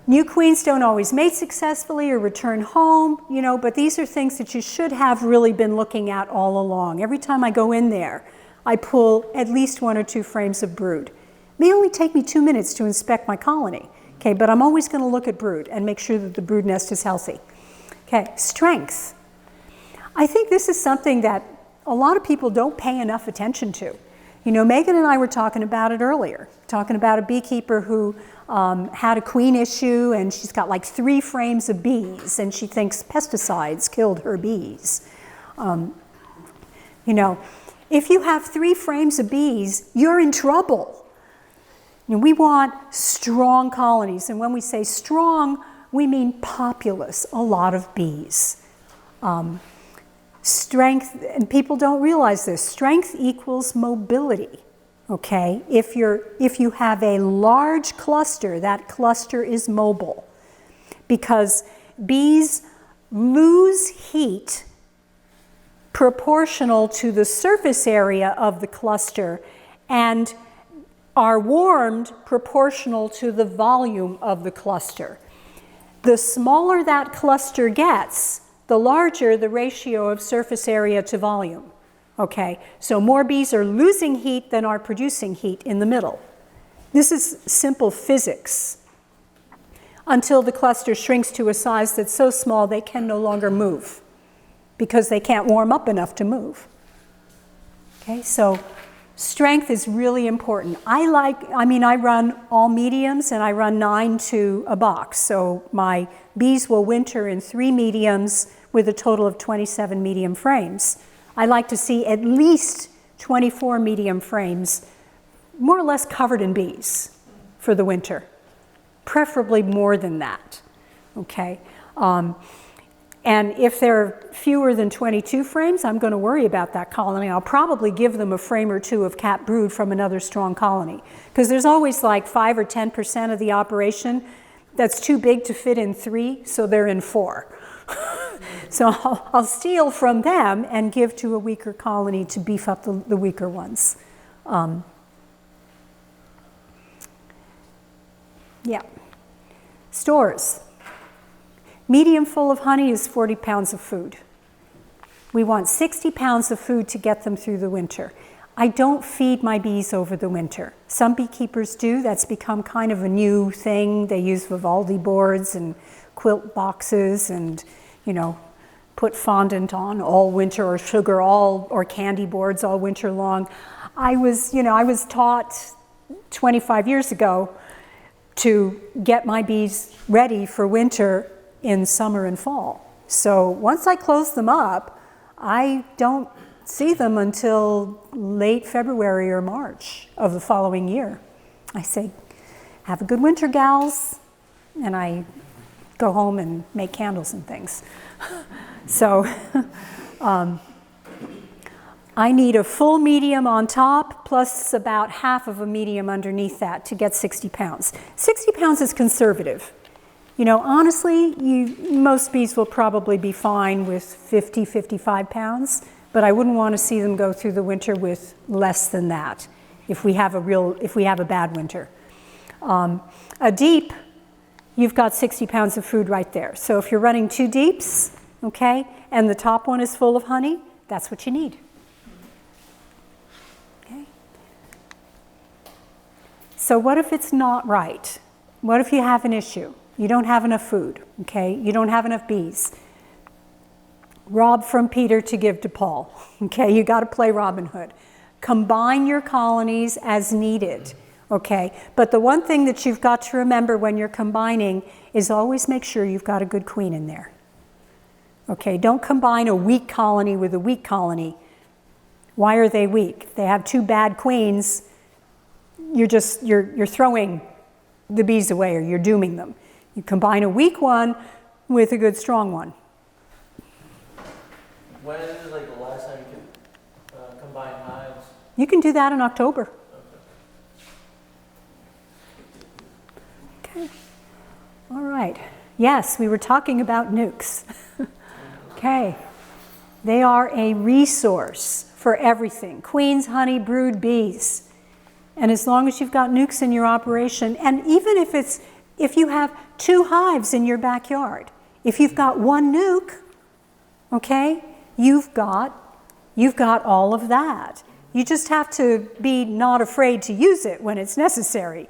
new queens don't always mate successfully or return home, you know, but these are things that you should have really been looking at all along. Every time I go in there, I pull at least 1 or 2 frames of brood. It may only take me 2 minutes to inspect my colony, okay, but I'm always going to look at brood and make sure that the brood nest is healthy. Okay, strength. I think this is something that a lot of people don't pay enough attention to. You know, Megan and I were talking about it earlier, talking about a beekeeper who had a queen issue and she's got like 3 frames of bees and she thinks pesticides killed her bees. You know, if you have 3 frames of bees, you're in trouble. You know, we want strong colonies, and when we say strong, we mean populous, a lot of bees. Strength, and people don't realize this, strength equals mobility, okay? If you have a large cluster, that cluster is mobile because bees lose heat proportional to the surface area of the cluster and are warmed proportional to the volume of the cluster. The smaller that cluster gets, the larger the ratio of surface area to volume. Okay, so more bees are losing heat than are producing heat in the middle. This is simple physics until the cluster shrinks to a size that's so small they can no longer move because they can't warm up enough to move. Okay, so strength is really important. I run all mediums and I run 9 to a box. So my bees will winter in 3 mediums with a total of 27 medium frames. I like to see at least 24 medium frames more or less covered in bees for the winter. preferably more than that, okay? And if there are fewer than 22 frames, I'm going to worry about that colony. I'll probably give them a frame or two of capped brood from another strong colony, because there's always like 5 or 10% of the operation that's too big to fit in 3, so they're in 4. So I'll steal from them and give to a weaker colony to beef up the weaker ones. Yeah. Stores. Medium full of honey is 40 pounds of food. We want 60 pounds of food to get them through the winter. I don't feed my bees over the winter. Some beekeepers do. That's become kind of a new thing. They use Vivaldi boards and quilt boxes and, you know, put fondant on all winter, or sugar or candy boards all winter long. I was taught 25 years ago to get my bees ready for winter in summer and fall. So once I close them up, I don't see them until late February or March of the following year. I say, have a good winter, gals, and I go home and make candles and things. So I need a full medium on top plus about half of a medium underneath that to get 60 pounds. 60 pounds is conservative. You know, honestly, most bees will probably be fine with 50, 55 pounds, but I wouldn't want to see them go through the winter with less than that if we have a bad winter. A deep, you've got 60 pounds of food right there. So if you're running 2 deeps, okay, and the top one is full of honey, that's what you need. Okay. So what if it's not right? What if you have an issue? You don't have enough food, okay? You don't have enough bees. Rob from Peter to give to Paul, okay? You got to play Robin Hood. Combine your colonies as needed, okay? But the one thing that you've got to remember when you're combining is always make sure you've got a good queen in there. Okay, don't combine a weak colony with a weak colony. Why are they weak? If they have 2 bad queens, you're throwing the bees away, or you're dooming them. You combine a weak one with a good strong one. When is like the last time you can combine hives? You can do that in October. Okay. All right. Yes, we were talking about nukes. Okay. They are a resource for everything. Queens, honey, brood, bees. And as long as you've got nukes in your operation, and even if you have 2 hives in your backyard, if you've got 1 nuke, okay, you've got all of that. You just have to be not afraid to use it when it's necessary,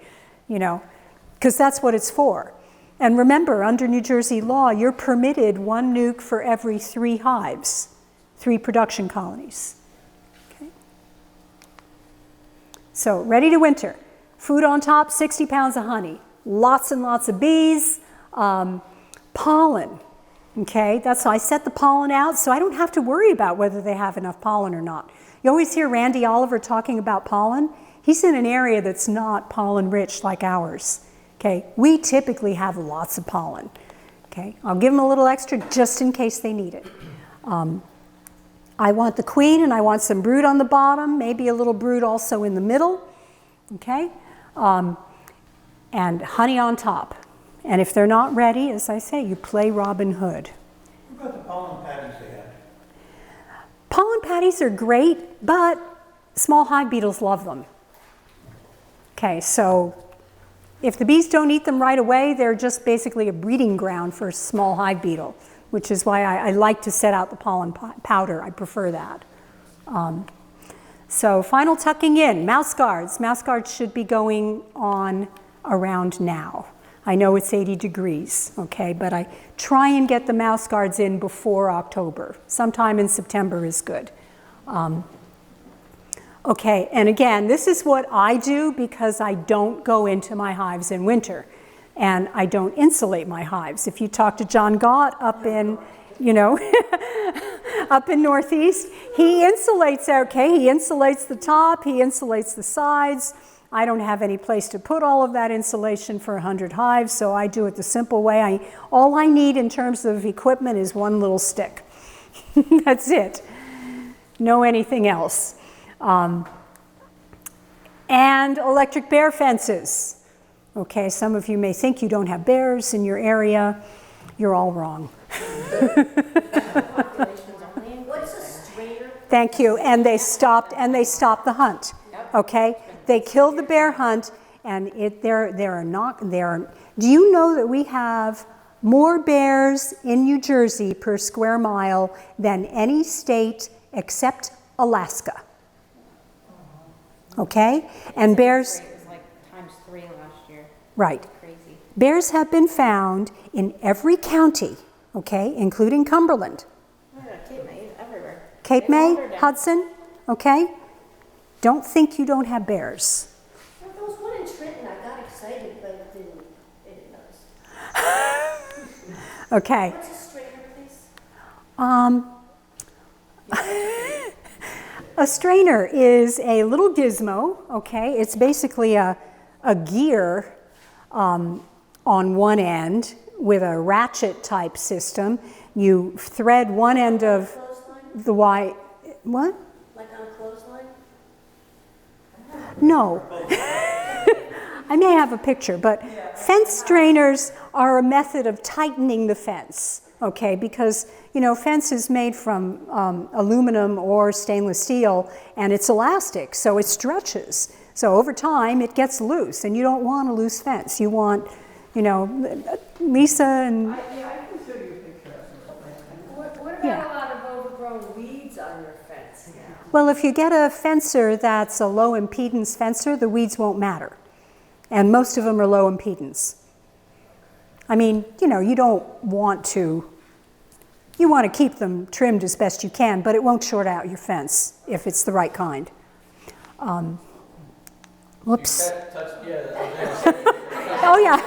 you know, because that's what it's for. And remember, under New Jersey law, you're permitted 1 nuke for every 3 hives, 3 production colonies. Okay. So, ready to winter. Food on top, 60 pounds of honey. Lots and lots of bees. Pollen. Okay, that's why I set the pollen out so I don't have to worry about whether they have enough pollen or not. You always hear Randy Oliver talking about pollen. He's in an area that's not pollen rich like ours. Okay, we typically have lots of pollen. Okay, I'll give them a little extra just in case they need it. I want the queen and I want some brood on the bottom, maybe a little brood also in the middle. Okay, and honey on top. And if they're not ready, as I say, you play Robin Hood. What about the pollen patties they had? Pollen patties are great, but small hive beetles love them. Okay, so if the bees don't eat them right away, they're just basically a breeding ground for a small hive beetle, which is why I like to set out the pollen powder. I prefer that. So final tucking in, mouse guards. Mouse guards should be going on around now. I know it's 80 degrees, okay, but I try and get the mouse guards in before October. Sometime in September is good. Okay, and again, this is what I do because I don't go into my hives in winter, and I don't insulate my hives. If you talk to John Gott up in, you know, up in Northeast, he insulates, okay, he insulates the top, he insulates the sides. I don't have any place to put all of that insulation for 100 hives, so I do it the simple way. All I need in terms of equipment is one little stick. That's it. No anything else. And electric bear fences. Okay, some of you may think you don't have bears in your area. You're all wrong. What's a strainer? Thank you. And they stopped the hunt. Okay? They killed the bear hunt, and do you know that we have more bears in New Jersey per square mile than any state except Alaska? Okay? And bears... It was like ×3 last year. Right. Crazy. Bears have been found in every county, okay, including Cumberland. Oh, yeah, Cape May, everywhere. Cape They May, wandered down. Hudson, okay? Don't think you don't have bears. There was one in Trenton, I got excited, but didn't notice. Okay. What's a strainer, please? A strainer is a little gizmo, okay? It's basically a gear on one end with a ratchet type system. You thread one end of the wire. What? Like on a clothesline? No. I may have a picture, but fence strainers are a method of tightening the fence, okay? Because, you know, fence is made from aluminum or stainless steel, and it's elastic, so it stretches. So over time, it gets loose, and you don't want a loose fence. You want, you know, Lisa and... I can show you a picture of it. What about Yeah. a lot of overgrown weeds on your fence now? Well, if you get a fencer that's a low impedance fencer, the weeds won't matter. And most of them are low impedance. I mean, you know, you don't want to, you want to keep them trimmed as best you can, but it won't short out your fence if it's the right kind. Whoops. Oh, yeah.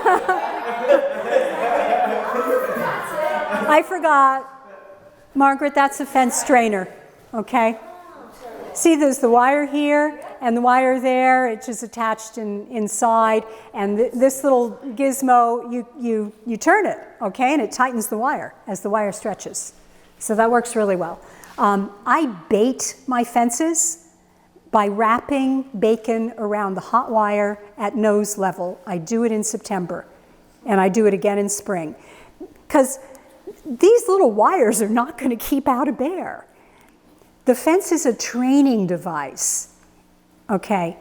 I forgot. Margaret, that's a fence strainer, okay? See, there's the wire here and the wire there. It's just attached inside. And this little gizmo, you turn it, okay? And it tightens the wire as the wire stretches. So that works really well. I bait my fences by wrapping bacon around the hot wire at nose level. I do it in September, and I do it again in spring. Because these little wires are not going to keep out a bear. The fence is a training device, okay?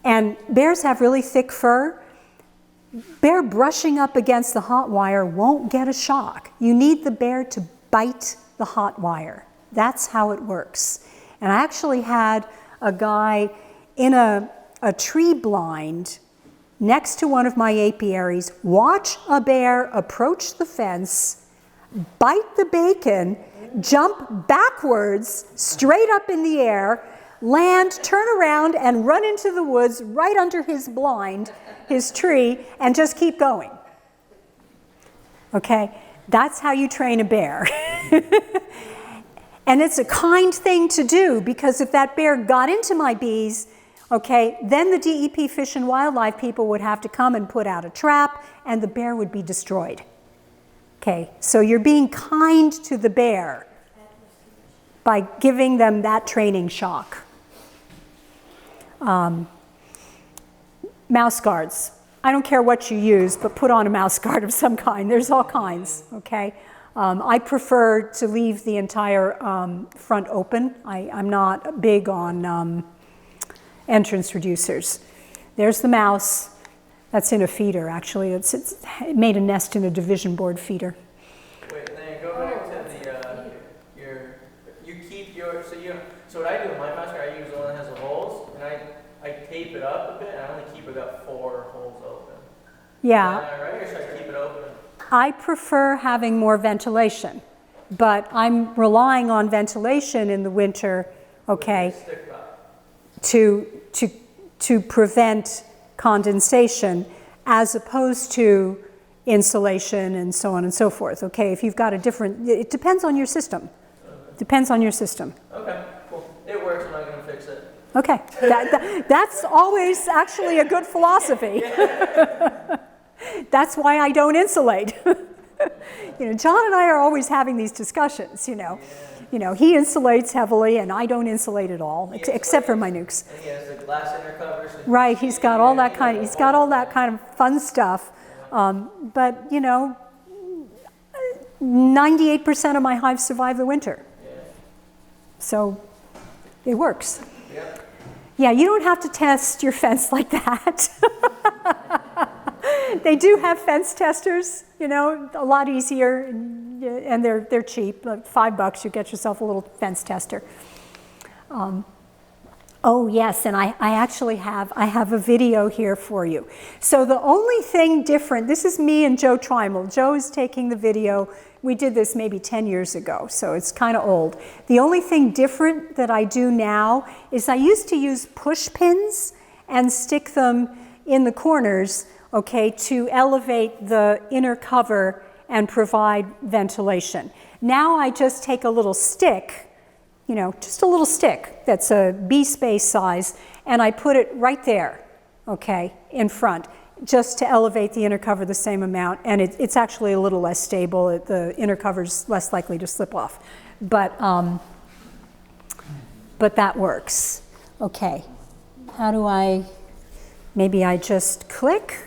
And bears have really thick fur. Bear brushing up against the hot wire won't get a shock. You need the bear to bite the hot wire. That's how it works. And I actually had a guy in a tree blind next to one of my apiaries watch a bear approach the fence, bite the bacon, jump backwards, straight up in the air, land, turn around, and run into the woods right under his blind, his tree, and just keep going. Okay? That's how you train a bear. And it's a kind thing to do, because if that bear got into my bees, okay, then the DEP Fish and Wildlife people would have to come and put out a trap, and the bear would be destroyed. Okay, so you're being kind to the bear by giving them that training shock. Mouse guards. I don't care what you use, but put on a mouse guard of some kind. There's all kinds, okay? I prefer to leave the entire front open. I'm not big on entrance reducers. There's the mouse. That's in a feeder, actually. It made a nest in a division board feeder. Wait, and then go back to so what I do with my mouse guard, I use the one that has the holes, and I tape it up a bit, and I only keep about 4 holes open. Yeah. Is that right, or should I keep it open? I prefer having more ventilation, but I'm relying on ventilation in the winter, okay, to prevent condensation, as opposed to insulation and so on and so forth, okay? If you've got a different, it depends on your system. Depends on your system. Okay, cool. It works, I'm not going to fix it. Okay, that's always actually a good philosophy. That's why I don't insulate. John and I are always having these discussions, he insulates heavily and I don't insulate at all, except for my nukes. And he has the glass inner covers. Right, he's got all that kind of fun stuff. But 98% of my hives survive the winter. So it works. Yeah, you don't have to test your fence like that. They do have fence testers, a lot easier, and they're cheap. Like $5, you get yourself a little fence tester. Oh yes, and I actually have a video here for you. So the only thing different, this is me and Joe Trimel. Joe is taking the video. We did this maybe 10 years ago, so it's kind of old. The only thing different that I do now is I used to use push pins and stick them in the corners, okay, to elevate the inner cover and provide ventilation. Now I just take a little stick, just a little stick that's a bee space size, and I put it right there, okay, in front, just to elevate the inner cover the same amount, and it's actually a little less stable. The inner cover's less likely to slip off, but that works. Okay, how do maybe I just click?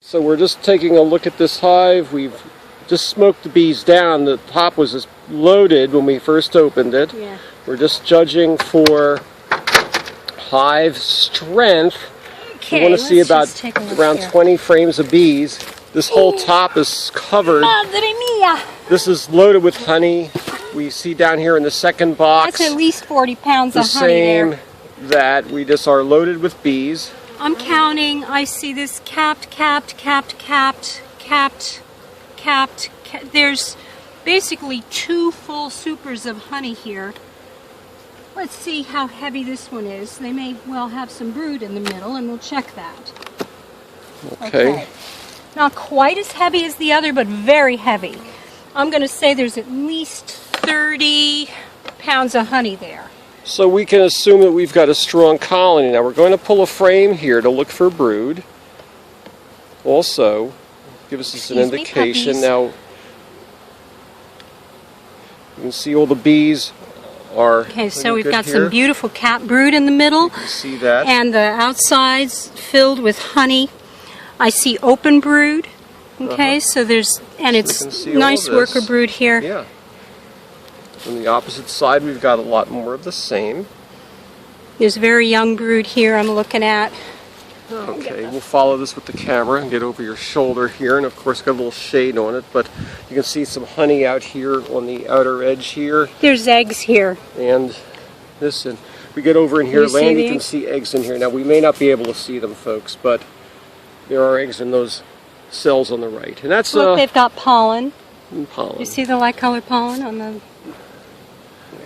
So we're just taking a look at this hive. We've just smoked the bees down. The top was just loaded when we first opened it. Yeah. We're just judging for hive strength. Okay, we want to see about around here. 20 frames of bees. This whole top is covered. Madre mia! This is loaded with honey. We see down here in the second box That's at least 40 pounds the of honey same there. that we just are loaded with bees. I'm counting. I see this capped. There's basically 2 full supers of honey here. Let's see how heavy this one is. They may well have some brood in the middle, and we'll check that. Okay. Not quite as heavy as the other, but very heavy. I'm going to say there's at least 30 pounds of honey there. So we can assume that we've got a strong colony. Now we're going to pull a frame here to look for brood. Also, give us an indication. Now, you can see all the bees are okay, so we've got here. some beautiful cap brood in the middle. You can see that. And the outside's filled with honey. I see open brood. Okay, so there's, and it's nice worker brood here. Yeah. On the opposite side, we've got a lot more of the same. There's very young brood here I'm looking at. Okay, we'll follow this with the camera and get over your shoulder here, and of course got a little shade on it, but you can see some honey out here on the outer edge here. There's eggs here. And this, and we get over in here, Landi can see eggs in here. Now we may not be able to see them, folks, but there are eggs in those cells on the right. And that's look, they've got pollen. Pollen. You see the light colored pollen on the...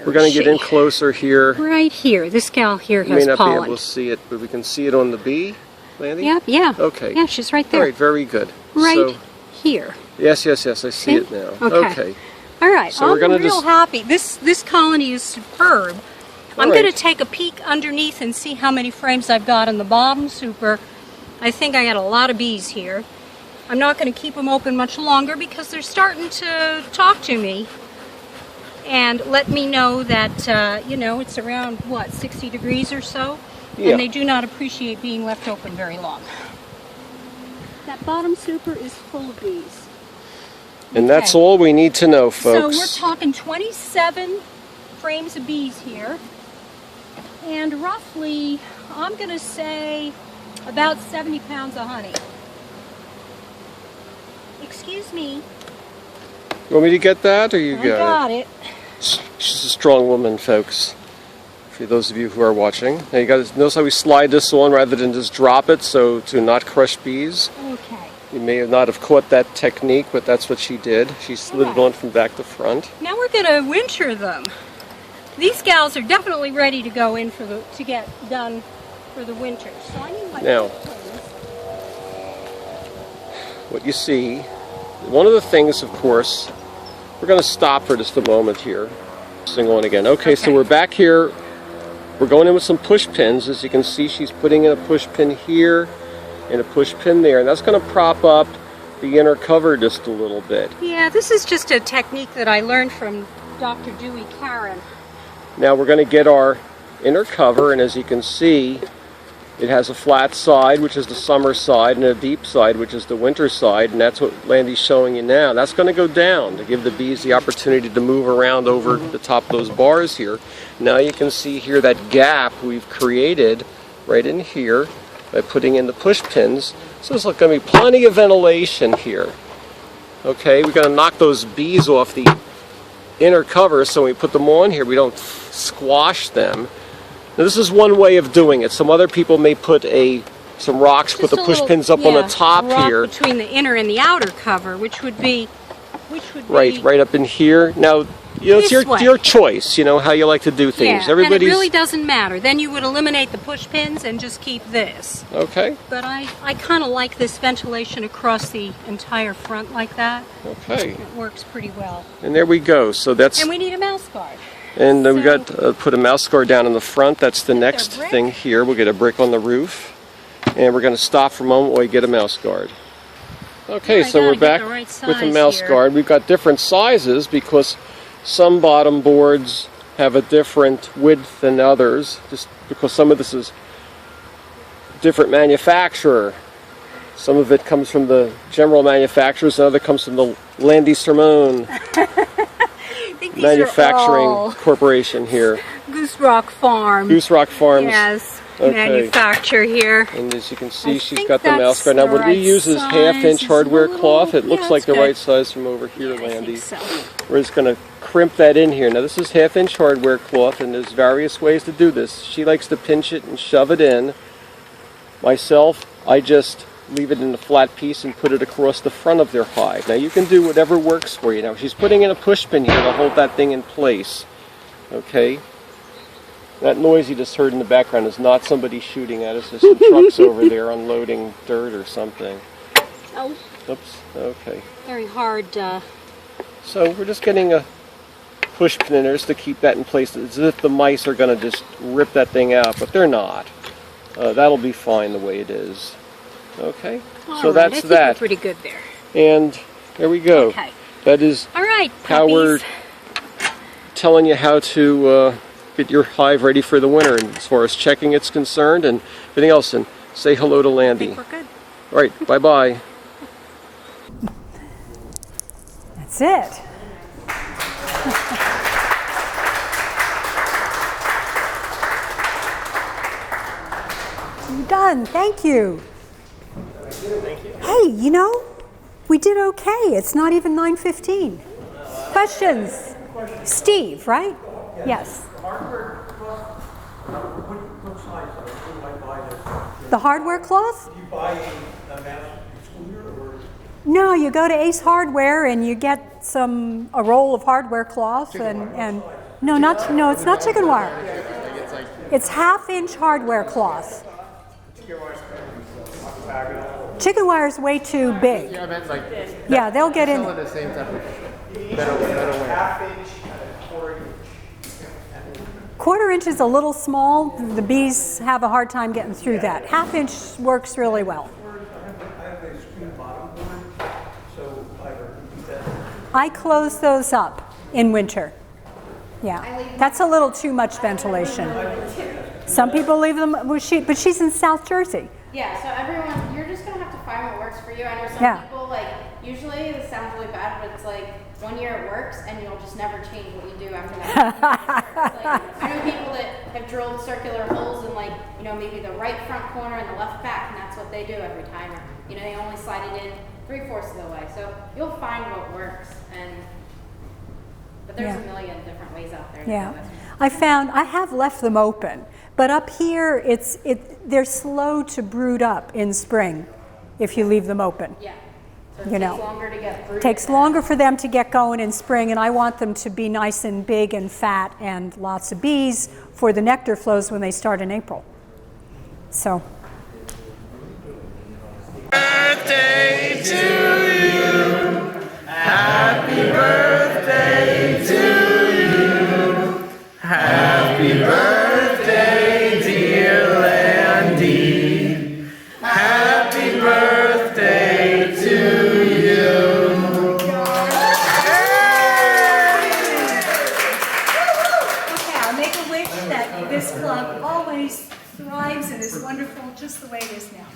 We're going to get in closer here. Right here. This gal here has pollen. We may not be able to see it, but we can see it on the bee, Landi? Yep, yeah. Okay. Yeah, she's right there. All right, very good. Right here. Yes, I see it now. Okay. All right, so we're gonna I'm real happy. This colony is superb. I'm going to take a peek underneath and see how many frames I've got in the bottom super. I think I got a lot of bees here. I'm not going to keep them open much longer because they're starting to talk to me and let me know that, it's around, 60 degrees or so? Yeah. And they do not appreciate being left open very long. That bottom super is full of bees. And that's all we need to know, folks. So we're talking 27 frames of bees here. And roughly, I'm going to say, about 70 pounds of honey. Excuse me. You want me to get that, or you got it? I got it. She's a strong woman, folks. For those of you who are watching. Now you guys notice how we slide this on rather than just drop it, so to not crush bees. Okay. You may not have caught that technique, but that's what she did. She slid it on from back to front. Now we're going to winter them. These gals are definitely ready to go in to get done for the winter. So I need my now, what you see, one of the things, of course, we're going to stop for just a moment here. Sing on again. Okay, so we're back here we're going in with some push pins. As you can see, she's putting in a push pin here and a push pin there, and that's going to prop up the inner cover just a little bit. Yeah, this is just a technique that I learned from Dr. Dewey Karen. Now we're going to get our inner cover, and as you can see, it has a flat side, which is the summer side, and a deep side, which is the winter side, and that's what Landi's showing you now. That's going to go down to give the bees the opportunity to move around over the top of those bars here. Now you can see here that gap we've created right in here by putting in the push pins. So there's going to be plenty of ventilation here. Okay, we're going to knock those bees off the inner cover so when we put them on here, we don't squash them. Now, this is one way of doing it. Some other people may put some rocks, put the push pins up on the top here. Between the inner and the outer cover, which would be right up in here. Now, you know, it's your choice. You know how you like to do things. Yeah, and it really doesn't matter. Then you would eliminate the push pins and just keep this. Okay. But I kind of like this ventilation across the entire front like that. Okay. It works pretty well. And there we go. So that's. And we need a mouse guard. And then we got put a mouse guard down in the front. That's the next thing here. We'll get a brick on the roof, and we're going to stop for a moment while we get a mouse guard. Okay, so we're back with the mouse guard. We've got different sizes because some bottom boards have a different width than others, just because some of this is different manufacturer. Some of it comes from the general manufacturers, and other comes from the Landi Simone manufacturing corporation here. Goose Rock Farm. Goose Rock Farms. Yes, manufacturer here. And as you can see, she's got the mouse guard. Now, what we use is half-inch hardware cloth. It looks like the right size from over here, Landi. We're just going to crimp that in here. Now, this is half-inch hardware cloth, and there's various ways to do this. She likes to pinch it and shove it in. Myself, I just leave it in a flat piece and put it across the front of their hive. Now you can do whatever works for you. Now she's putting in a push pin here to hold that thing in place. Okay? That noise you just heard in the background is not somebody shooting at us. There's some trucks over there unloading dirt or something. Oh. Oops. Okay. Very hard. So we're just getting a push pin in there just to keep that in place. As if the mice are going to just rip that thing out, but they're not. That'll be fine the way it is. Okay, so that's I think that. we're pretty good there. And there we go. Okay. That is how we're telling you how to get your hive ready for the winter, and as far as checking it's concerned and everything else. And say hello to Landi. I think we're good. All right, bye-bye. That's it. You're done. Thank you. Hey, you know, we did okay. It's not even 9:15. Questions? Steve, right? Yes. The hardware cloth? Do you buy a mass excluder or? No, you go to Ace Hardware and you get a roll of hardware cloth and no, it's not chicken wire. It's half-inch hardware cloth. Chicken wire is way too big. Yeah, I meant like. Yeah, they'll get in. The same type of half-inch and a quarter-inch. Quarter-inch is a little small. The bees have a hard time getting through that. Half-inch works really well. I have a screen bottom board, so I close those up in winter. Yeah, that's a little too much ventilation. Some people leave them, but she's in South Jersey. Yeah, so everyone, you're just gonna have to find what works for you. I know some people, like, usually this sounds really bad, but it's like 1 year it works and you'll just never change what you do after that. Like, I know people that have drilled circular holes in, like, you know, maybe the right front corner and the left back, and that's what they do every time. Or, you know, they only slide it in 3/4 of the way. So you'll find what works, but there's a million different ways out there to do it. I have left them open, but up here they're slow to brood up in spring if you leave them open. Yeah. So it takes longer to get brooded. Takes longer for them to get going in spring, and I want them to be nice and big and fat and lots of bees for the nectar flows when they start in April. So. Birthday to you. Happy birthday to you. Happy birthday. that this club always thrives and is wonderful just the way it is now.